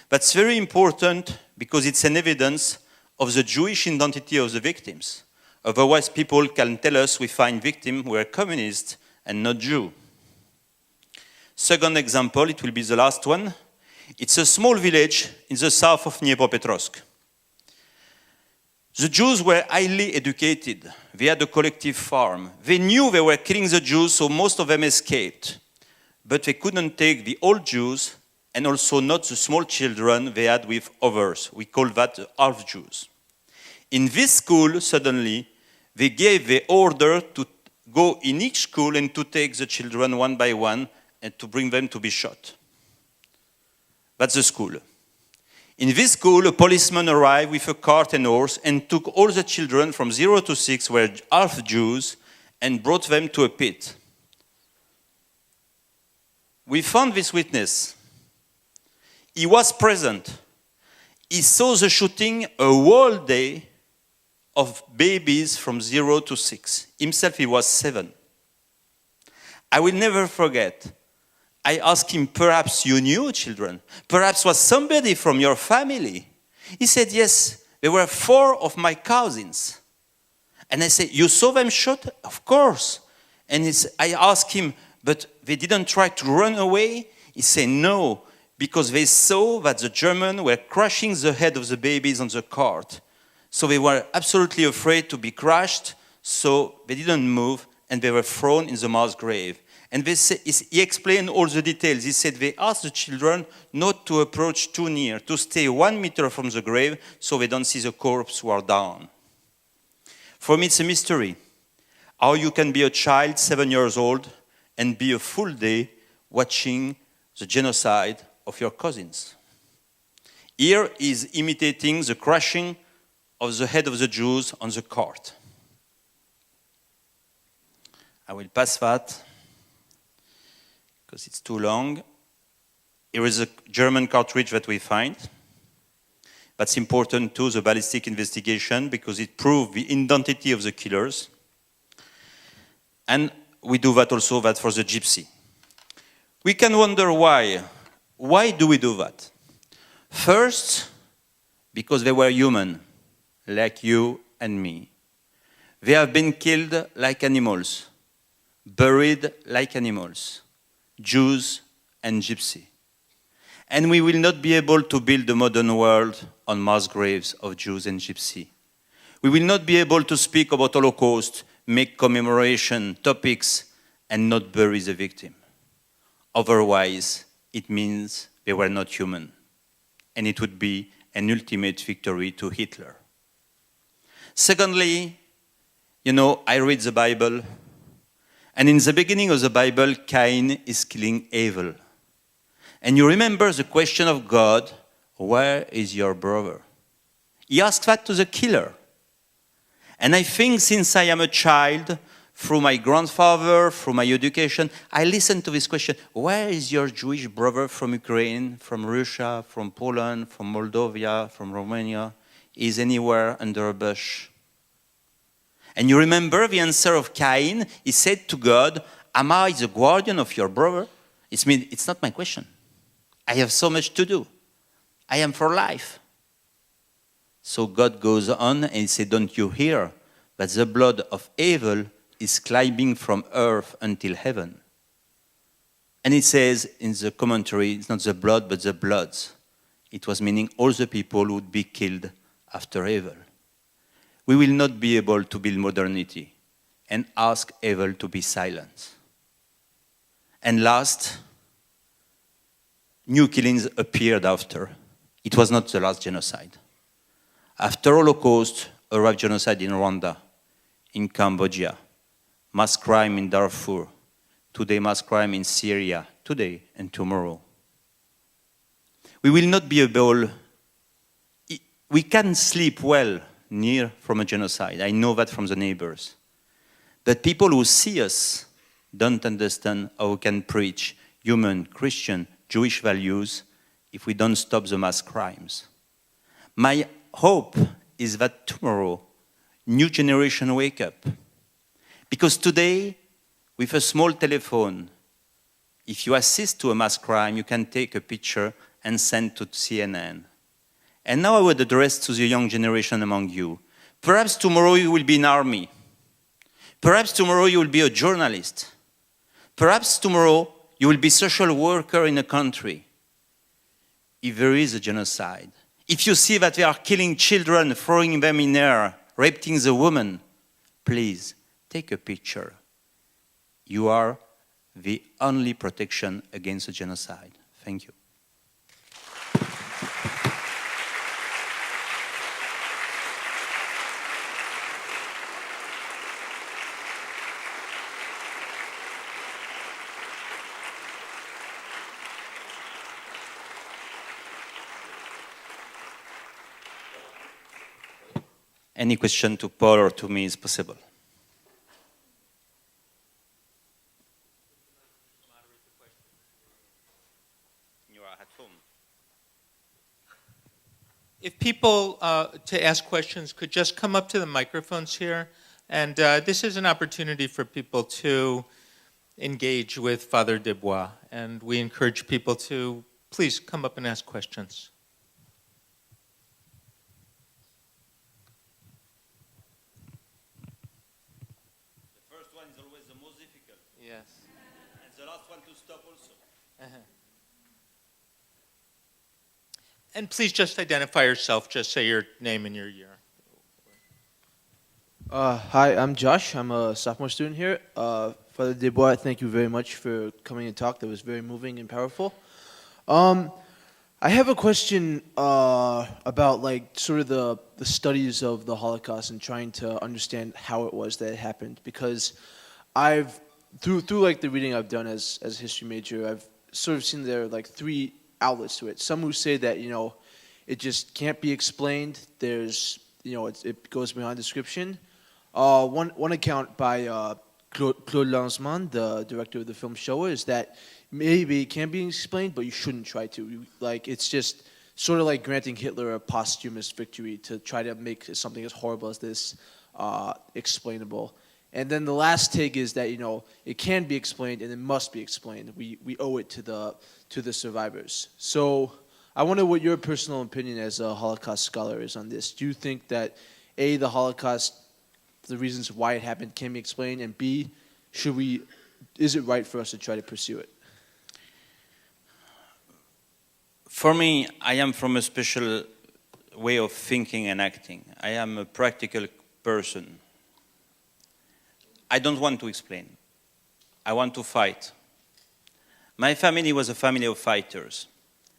That's very important because it's an evidence of the Jewish identity of the victims. Otherwise, people can tell us we find victims who are communist and not Jew. Second example, it will be the last one. It's a small village in the south of Dnipropetrovsk. The Jews were highly educated. They had a collective farm. They knew they were killing the Jews, so most of them escaped. But they couldn't take the old Jews and also not the small children they had with others. We call that half Jews. In this school, suddenly, they gave the order to go in each school and to take the children one by one and to bring them to be shot. That's the school. In this school, a policeman arrived with a cart and horse and took all the children from 0 to 6 were half Jews and brought them to a pit. We found this witness. He was present. He saw the shooting a whole day of babies from 0 to 6. Himself, he was 7. I will never forget. I asked him, "Perhaps you knew children? Perhaps was somebody from your family?" He said, "Yes, there were 4 of my cousins." And I said, "You saw them shot?" "Of course." And I asked him, "But they didn't try to run away?" He said, "No, because they saw that the Germans were crushing the head of the babies on the cart. So they were absolutely afraid to be crushed, so they didn't move, and they were thrown in the mass grave." And he explained all the details. He said they asked the children not to approach too near, to stay 1 meter from the grave so they don't see the corpse who are down. For me, it's a mystery how you can be a child 7 years old and be a full day watching the genocide of your cousins. Here is imitating the crushing of the head of the Jews on the cart. I will pass that because it's too long. Here is a German cartridge that we find. That's important too, the ballistic investigation, because it proved the identity of the killers. And we do that also that for the gypsy. We can wonder why. Why do we do that? First, because they were human, like you and me. They have been killed like animals, buried like animals, Jews and gypsy. And we will not be able to build a modern world on mass graves of Jews and gypsy. We will not be able to speak about Holocaust, make commemoration topics, and not bury the victim. Otherwise, it means they were not human. And it would be an ultimate victory to Hitler. Secondly, I read the Bible, and in the beginning of the Bible, Cain is killing Abel. And you remember the question of God, where is your brother? He asked that to the killer. And I think since I am a child, through my grandfather, through my education, I listened to this question, where is your Jewish brother from Ukraine, from Russia, from Poland, from Moldova, from Romania? Is anywhere under a bush? And you remember the answer of Cain? He said to God, am I the guardian of your brother? It's not my question. I have so much to do. I am for life. So God goes on and he said, don't you hear that the blood of Abel is climbing from earth until heaven? And it says in the commentary, it's not the blood, but the bloods. It was meaning all the people would be killed after Abel. We will not be able to build modernity and ask Abel to be silent. And last, new killings appeared after. It was not the last genocide. After Holocaust, arrived genocide in Rwanda, in Cambodia, mass crime in Darfur, today mass crime in Syria, today and tomorrow. We will not be able, we can sleep well near from a genocide. I know that from the neighbors. But people who see us don't understand how we can preach human, Christian, Jewish values if we don't stop the mass crimes. My hope is that tomorrow, new generation wake up. Because today, with a small telephone, if you assist to a mass crime, you can take a picture and send to CNN. And now I would address to the young generation among you. Perhaps tomorrow you will be in army. Perhaps tomorrow you will be a journalist. Perhaps tomorrow you will be social worker in a country. If there is a genocide, if you see that they are killing children, throwing them in air, raping the woman, please take a picture. You are the only protection against a genocide. Thank you. Any question to Paul or to me is possible. You are at home. If people to ask questions could just come up to the microphones here, and this is an opportunity for people to engage with Father Desbois, and we encourage people to please come up and ask questions. Yes. And the last one to stop also. And please just identify yourself, just say your name and your year. Hi, I'm Josh. I'm a sophomore student here. Father Desbois, thank you very much for coming and talk. That was very moving and powerful. I have a question about sort of the studies of the Holocaust and trying to understand how it was that it happened, because I've through the reading I've done as a history major, I've sort of seen there are three outlets to it. Some who say that it just can't be explained. There's it goes beyond description. One account by Claude Lanzmann, the director of the film Shoah, is that maybe it can be explained, but you shouldn't try to. Like, it's just sort of like granting Hitler a posthumous victory to try to make something as horrible as this explainable. And then the last take is that, you know, it can be explained and it must be explained. We owe it to the survivors. So I wonder what your personal opinion as a Holocaust scholar is on this. Do you think that A, the Holocaust, the reasons why it happened can be explained, and B, is it right for us to try to pursue it? For me, I am from a special way of thinking and acting. I am a practical person. I don't want to explain. I want to fight. My family was a family of fighters.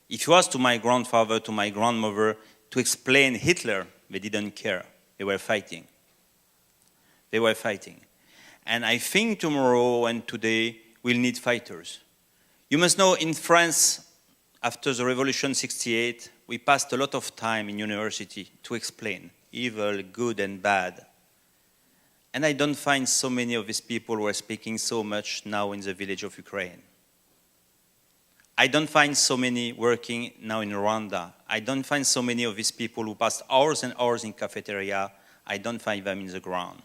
If you ask to my grandfather, to my grandmother, to explain Hitler, they didn't care. They were fighting. They were fighting. And I think tomorrow and today we'll need fighters. You must know, in France, after the Revolution 68, we passed a lot of time in university to explain evil, good and bad. And I don't find so many of these people who are speaking so much now in the village of Ukraine. I don't find so many working now in Rwanda. I don't find so many of these people who passed hours and hours in cafeteria. I don't find them in the ground.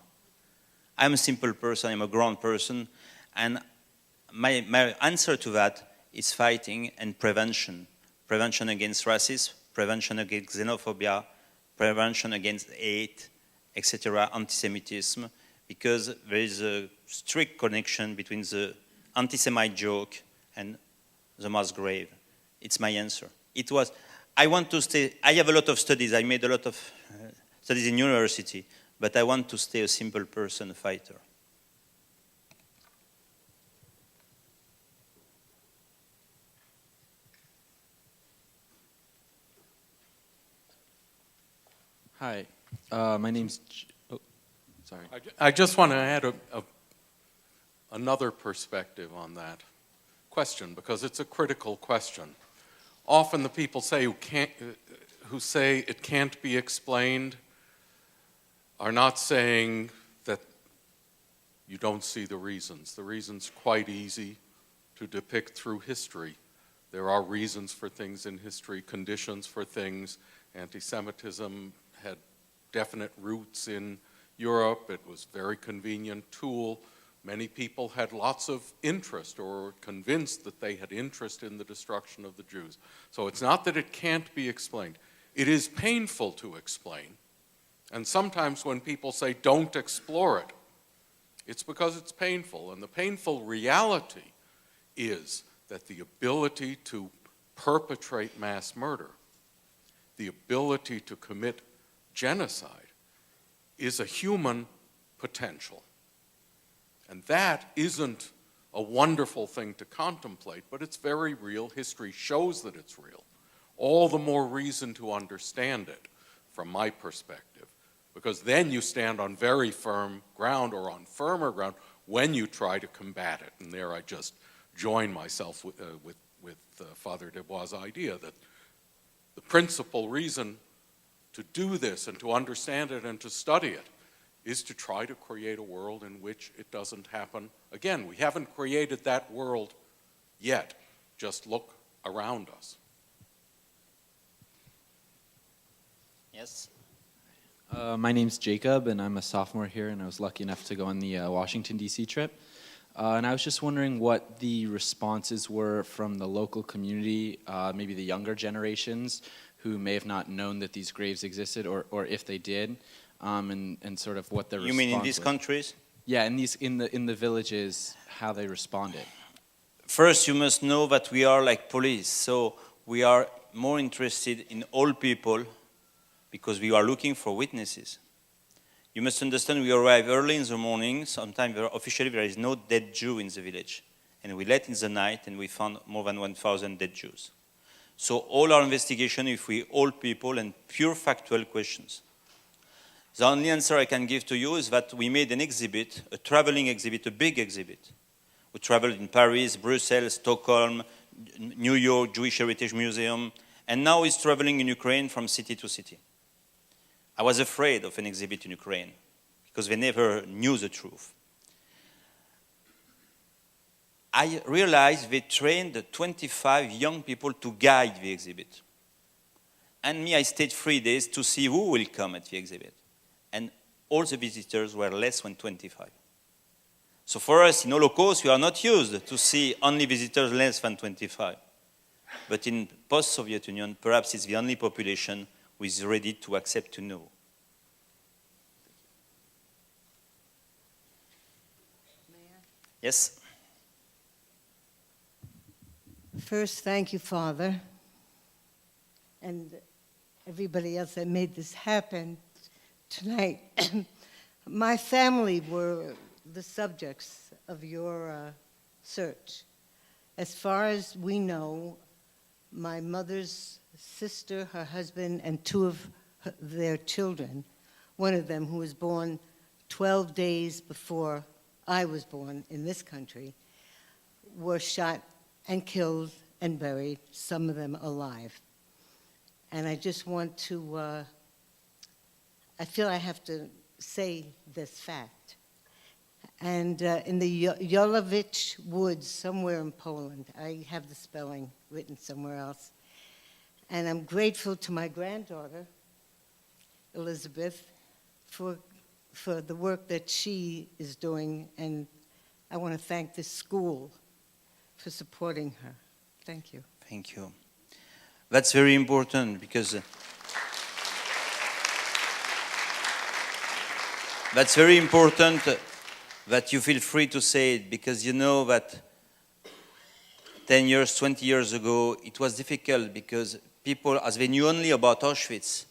I'm a simple person, I'm a ground person, and my answer to that is fighting and prevention. Prevention against racism, prevention against xenophobia, prevention against hate, etc., anti-Semitism, because there is a strict connection between the anti-Semite joke and the mass grave. It's my answer. I want to stay, I have a lot of studies, I made a lot of studies in university, but I want to stay a simple person, a fighter. Hi, my name's. Sorry. I just want to add another perspective on that question, because it's a critical question. Often the people who say it can't be explained are not saying that you don't see the reasons. The reason's quite easy to depict through history. There are reasons for things in history, conditions for things. Anti-Semitism had definite roots in Europe. It was a very convenient tool. Many people had lots of interest or were convinced that they had interest in the destruction of the Jews. So it's not that it can't be explained. It is painful to explain. And sometimes when people say, don't explore it, it's because it's painful. And the painful reality is that the ability to perpetrate mass murder, the ability to commit genocide, is a human potential. And that isn't a wonderful thing to contemplate, but it's very real. History shows that it's real. All the more reason to understand it, from my perspective, because then you stand on very firm ground, or on firmer ground, when you try to combat it. And there I just join myself with Father Desbois' idea that the principal reason to do this and to understand it and to study it is to try to create a world in which it doesn't happen again. We haven't created that world yet. Just look around us. Yes? My name's Jacob, and I'm a sophomore here, and I was lucky enough to go on the Washington, D.C. trip. And I was just wondering what the responses were from the local community, maybe the younger generations, who may have not known that these graves existed, or if they did, and sort of what their response was. You mean in these countries? Yeah, in the villages, how they responded. First, you must know that we are like police, so we are more interested in all people because we are looking for witnesses. You must understand we arrive early in the morning. Sometimes officially there is no dead Jew in the village. And we left in the night and we found more than 1,000 dead Jews. So all our investigation, if we all people and pure factual questions. The only answer I can give to you is that we made an exhibit, a traveling exhibit, a big exhibit. We traveled in Paris, Brussels, Stockholm, New York, Jewish Heritage Museum, and now it's traveling in Ukraine from city to city. I was afraid of an exhibit in Ukraine because they never knew the truth. I realized they trained 25 young people to guide the exhibit. And me, I stayed 3 days to see who will come at the exhibit. And all the visitors were less than 25. So for us, in Holocaust, we are not used to see only visitors less than 25. But in post-Soviet Union, perhaps it's the only population who is ready to accept to know. Yes? First, thank you, Father, and everybody else that made this happen tonight. My family were the subjects of your search. As far as we know, my mother's sister, her husband, and two of their children, one of them who was born 12 days before I was born in this country, were shot and killed and buried, some of them alive. And I just want to, I feel I have to say this fact. And in the Jolovich Woods, somewhere in Poland, I have the spelling written somewhere else, and I'm grateful to my granddaughter, Elizabeth, for the work that she is doing, and I want to thank this school for supporting her. Thank you. Thank you. That's very important because that's very important that you feel free to say it, because you know that 10 years, 20 years ago, it was difficult because people, as they knew only about Auschwitz,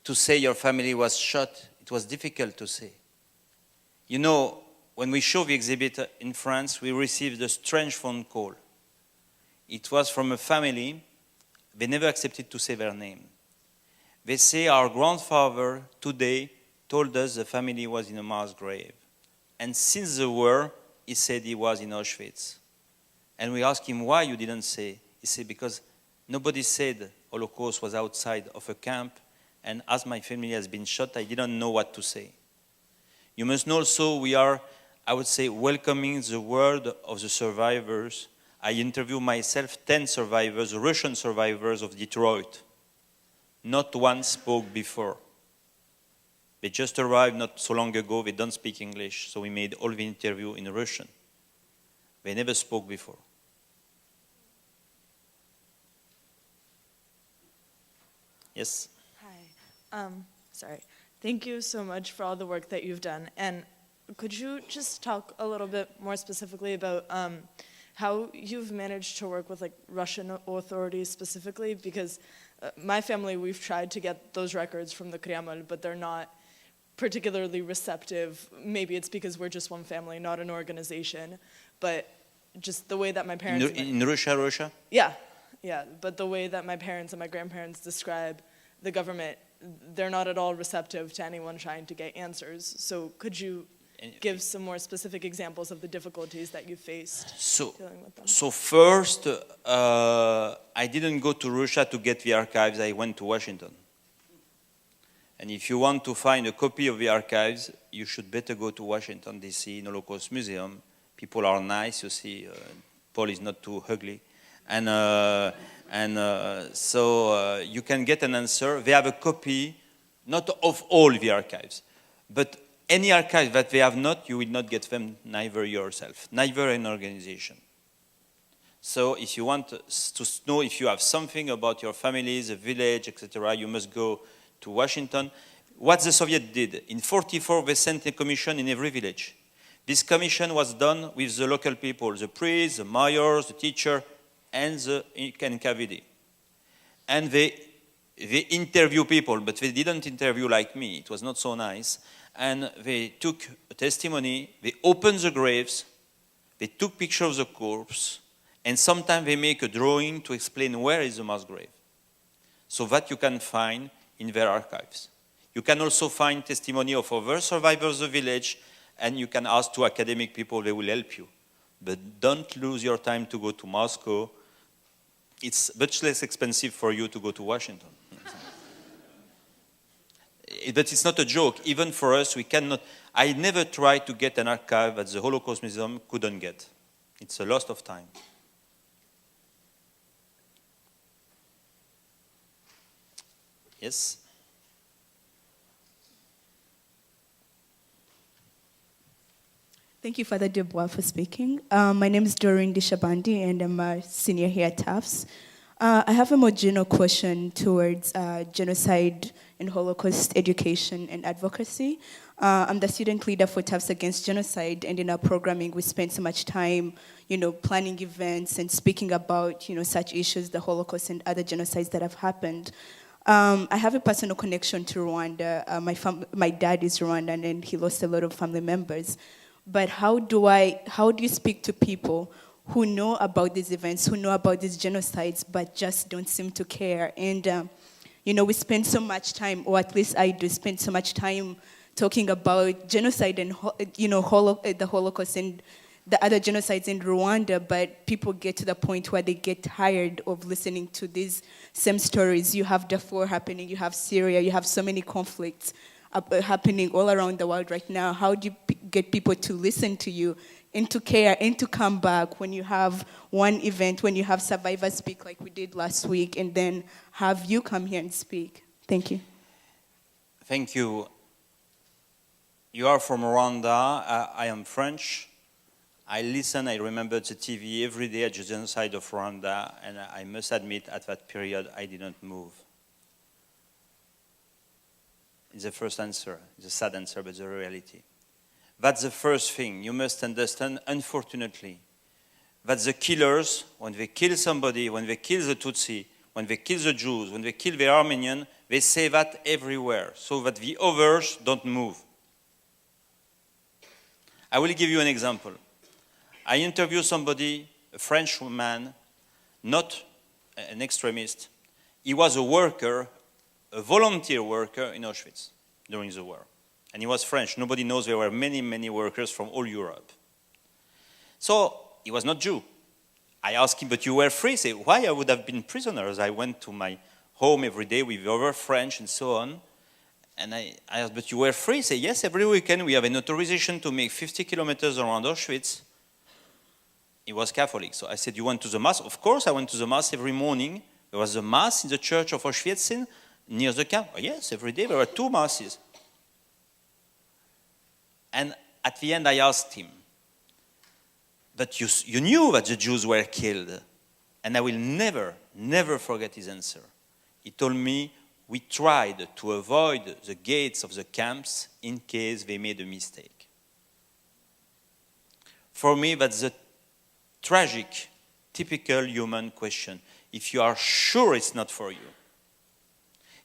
to say your family was shot, it was difficult to say. You know, when we show the exhibit in France, we received a strange phone call. It was from a family. They never accepted to say their name. They say, our grandfather today told us the family was in a mass grave. And since the war, he said he was in Auschwitz. And we asked him, why you didn't say? He said, because nobody said Holocaust was outside of a camp, and as my family has been shot, I didn't know what to say. You must know also we are, I would say, welcoming the word of the survivors. I interviewed myself 10 survivors, Russian survivors of Detroit. Not one spoke before. They just arrived not so long ago, they don't speak English, so we made all the interview in Russian. They never spoke before. Yes? Hi. Sorry. Thank you so much for all the work that you've done. And could you just talk a little bit more specifically about how you've managed to work with like Russian authorities specifically? Because my family, we've tried to get those records from the Kremlin, but they're not particularly receptive. Maybe it's because we're just one family, not an organization. But just the way that my parents... In Russia? Yeah. But the way that my parents and my grandparents describe the government, they're not at all receptive to anyone trying to get answers. So could you give some more specific examples of the difficulties that you faced dealing with them? So first, I didn't go to Russia to get the archives, I went to Washington. And if you want to find a copy of the archives, you should better go to Washington, D.C., in Holocaust Museum. People are nice, you see, Paul is not too ugly. So you can get an answer. They have a copy, not of all the archives, but any archive that they have not, you will not get them, neither yourself, neither an organization. So if you want to know if you have something about your families, a village, etc., you must go to Washington. What the Soviets did, in 1944, they sent a commission in every village. This commission was done with the local people, the priests, the mayors, the teacher, and the NKVD. And they interview people, but they didn't interview like me. It was not so nice. And they took a testimony, they opened the graves, they took pictures of the corpse, and sometimes they make a drawing to explain where is the mass grave. So that you can find in their archives. You can also find testimony of other survivors of the village, and you can ask two academic people, they will help you. But don't lose your time to go to Moscow. It's much less expensive for you to go to Washington. But it's not a joke. Even for us, we cannot. I never tried to get an archive that the Holocaust Museum couldn't get. It's a loss of time. Yes? Thank you, Father Desbois, for speaking. My name is Doreen Dishabandi, and I'm a senior here at Tufts. I have a more general question towards genocide and Holocaust education and advocacy. I'm the student leader for Tufts Against Genocide, and in our programming, we spend so much time, planning events and speaking about, such issues, the Holocaust and other genocides that have happened. I have a personal connection to Rwanda. My dad is Rwandan, and he lost a lot of family members. But how do you speak to people who know about these events, who know about these genocides, but just don't seem to care? And, we spend so much time, or at least I do spend so much time talking about genocide and, the Holocaust and the other genocides in Rwanda, but people get to the point where they get tired of listening to these same stories. You have Darfur happening, you have Syria, you have so many conflicts happening all around the world right now. How do you get people to listen to you and to care and to come back when you have one event, when you have survivors speak like we did last week, and then have you come here and speak? Thank you. Thank you. You are from Rwanda. I am French. I listen, I remember the TV every day at the genocide of Rwanda, and I must admit at that period I didn't move. It's the first answer. It's a sad answer, but the reality. That's the first thing. You must understand, unfortunately, that the killers, when they kill somebody, when they kill the Tutsi, when they kill the Jews, when they kill the Armenian, they say that everywhere, so that the others don't move. I will give you an example. I interviewed somebody, a French man, not an extremist. He was a worker, a volunteer worker in Auschwitz during the war. And he was French. Nobody knows there were many, many workers from all Europe. So he was not Jew. I asked him, but you were free. He said, why I would have been prisoners? I went to my home every day with other French and so on. And I asked, but you were free? He said, yes, every weekend we have an authorization to make 50 kilometers around Auschwitz. He was Catholic. So I said, you went to the Mass? Of course, I went to the Mass every morning. There was a Mass in the church of Auschwitz near the camp. Oh, yes, every day there were 2 Masses. And at the end I asked him, but you knew that the Jews were killed. And I will never, never forget his answer. He told me, we tried to avoid the gates of the camps in case they made a mistake. For me, that's a tragic, typical human question. If you are sure it's not for you,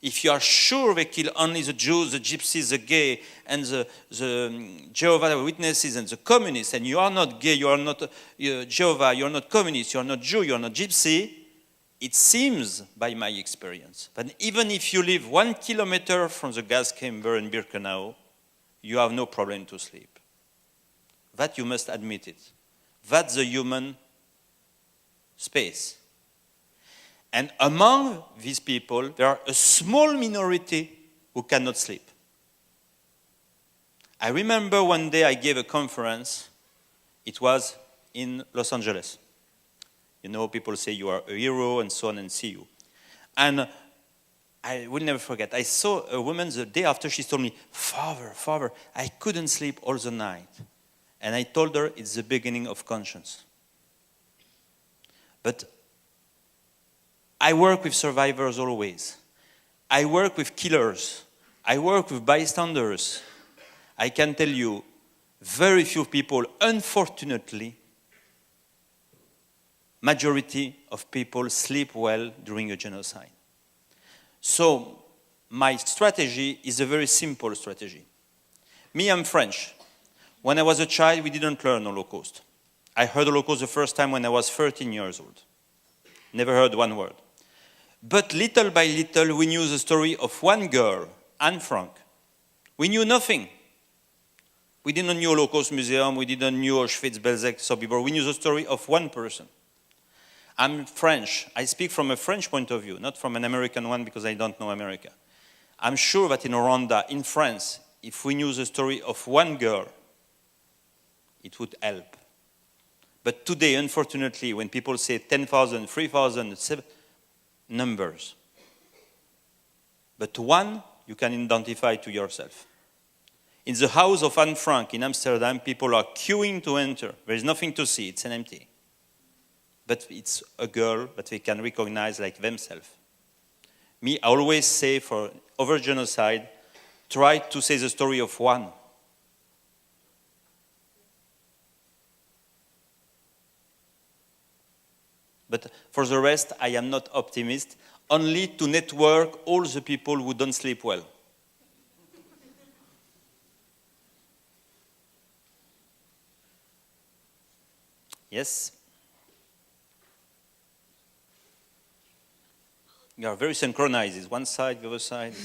if you are sure they kill only the Jews, the Gypsies, the gay, and the Jehovah's Witnesses and the communists, and you are not gay, you are not Jehovah, you are not communist, you are not Jew, you are not Gypsy, it seems, by my experience, that even if you live 1 kilometer from the gas chamber in Birkenau, you have no problem to sleep. That you must admit it. That's the human space. And among these people, there are a small minority who cannot sleep. I remember one day I gave a conference. It was in Los Angeles. You know, people say you are a hero and so on and see you. And I will never forget. I saw a woman the day after. She told me, Father, I couldn't sleep all the night. And I told her it's the beginning of conscience. But I work with survivors always. I work with killers. I work with bystanders. I can tell you, very few people, unfortunately, majority of people sleep well during a genocide. So my strategy is a very simple strategy. Me, I'm French. When I was a child, we didn't learn Holocaust. I heard Holocaust the first time when I was 13 years old. Never heard one word. But little by little, we knew the story of one girl, Anne Frank. We knew nothing. We didn't know Holocaust Museum, we didn't know Auschwitz-Belzec, Sobibor. We knew the story of one person. I'm French. I speak from a French point of view, not from an American one because I don't know America. I'm sure that in Rwanda, in France, if we knew the story of one girl, it would help. But today, unfortunately, when people say 10,000, 3,000, numbers, but one you can identify to yourself. In the house of Anne Frank in Amsterdam, people are queuing to enter. There is nothing to see, it's an empty. But it's a girl that they can recognize like themselves. Me, I always say for over genocide, try to say the story of one. But for the rest, I am not optimist, only to network all the people who don't sleep well. Yes? You are very synchronized. It's one side, the other side.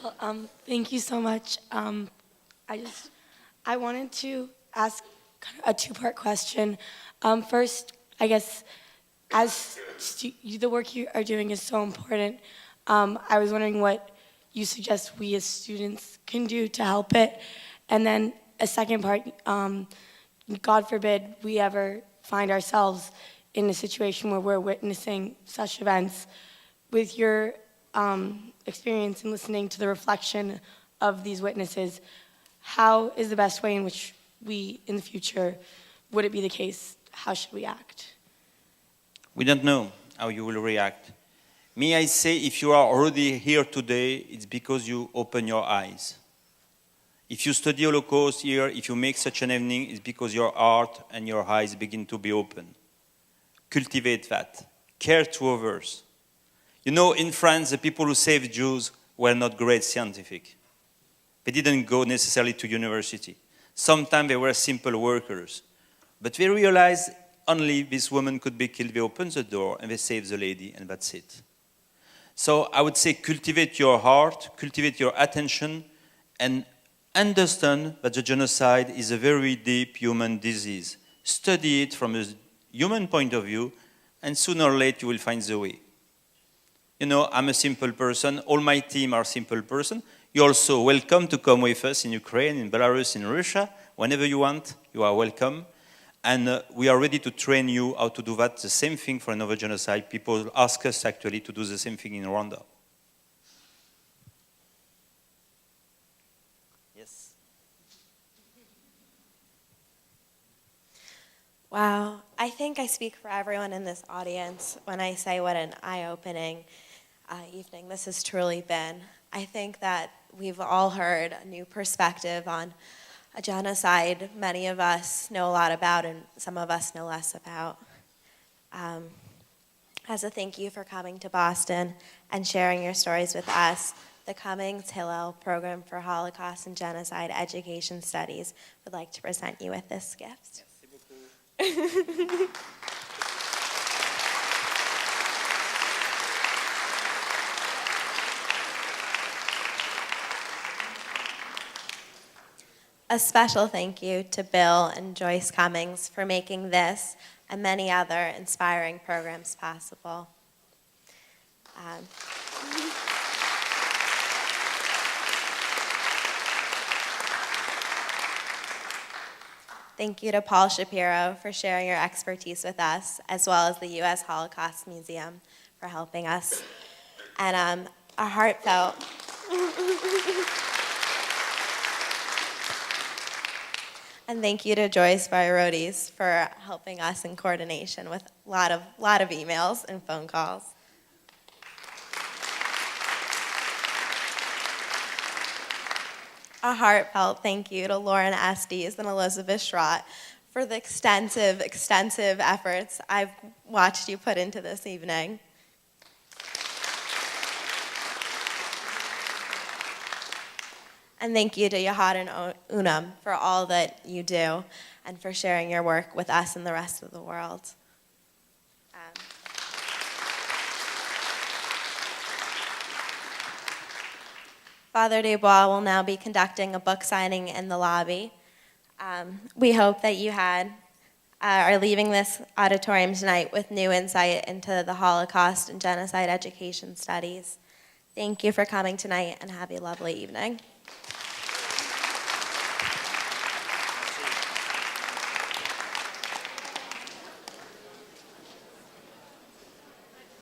Well, thank you so much. I wanted to ask kind of a two-part question. First, I guess, as the work you are doing is so important, I was wondering what you suggest we as students can do to help it. And then a second part, God forbid we ever find ourselves in a situation where we're witnessing such events. With your experience in listening to the reflection of these witnesses, how is the best way in which we, in the future, would it be the case, how should we act? We don't know how you will react. Me, I say, if you are already here today, it's because you open your eyes. If you study Holocaust here, if you make such an evening, it's because your heart and your eyes begin to be open. Cultivate that. Care to others. You know, in France, the people who saved Jews were not great scientific. They didn't go necessarily to university. Sometimes they were simple workers. But they realized only this woman could be killed. They opened the door and they saved the lady, and that's it. So I would say cultivate your heart, cultivate your attention, and understand that the genocide is a very deep human disease. Study it from a human point of view, and sooner or later you will find the way. You know, I'm a simple person. All my team are simple person. You're also welcome to come with us in Ukraine, in Belarus, in Russia. Whenever you want, you are welcome. And we are ready to train you how to do that, the same thing for another genocide. People ask us actually to do the same thing in Rwanda. Yes. Wow, I think I speak for everyone in this audience when I say what an eye-opening evening this has truly been. I think that we've all heard a new perspective on a genocide many of us know a lot about and some of us know less about. As a thank you for coming to Boston and sharing your stories with us, the Cummings Hillel Program for Holocaust and Genocide Education Studies would like to present you with this gift. A special thank you to Bill and Joyce Cummings for making this and many other inspiring programs possible. Thank you to Paul Shapiro for sharing your expertise with us, as well as the U.S. Holocaust Museum for helping us. And a heartfelt and thank you to Joyce Vairotis for helping us in coordination with a lot of emails and phone calls. A heartfelt thank you to Lauren Estes and Elizabeth Schrott for the extensive efforts I've watched you put into this evening. And thank you to Yahad and Unam for all that you do and for sharing your work with us and the rest of the world. Father Desbois will now be conducting a book signing in the lobby. We hope that you are leaving this auditorium tonight with new insight into the Holocaust and Genocide Education Studies. Thank you for coming tonight and have a lovely evening.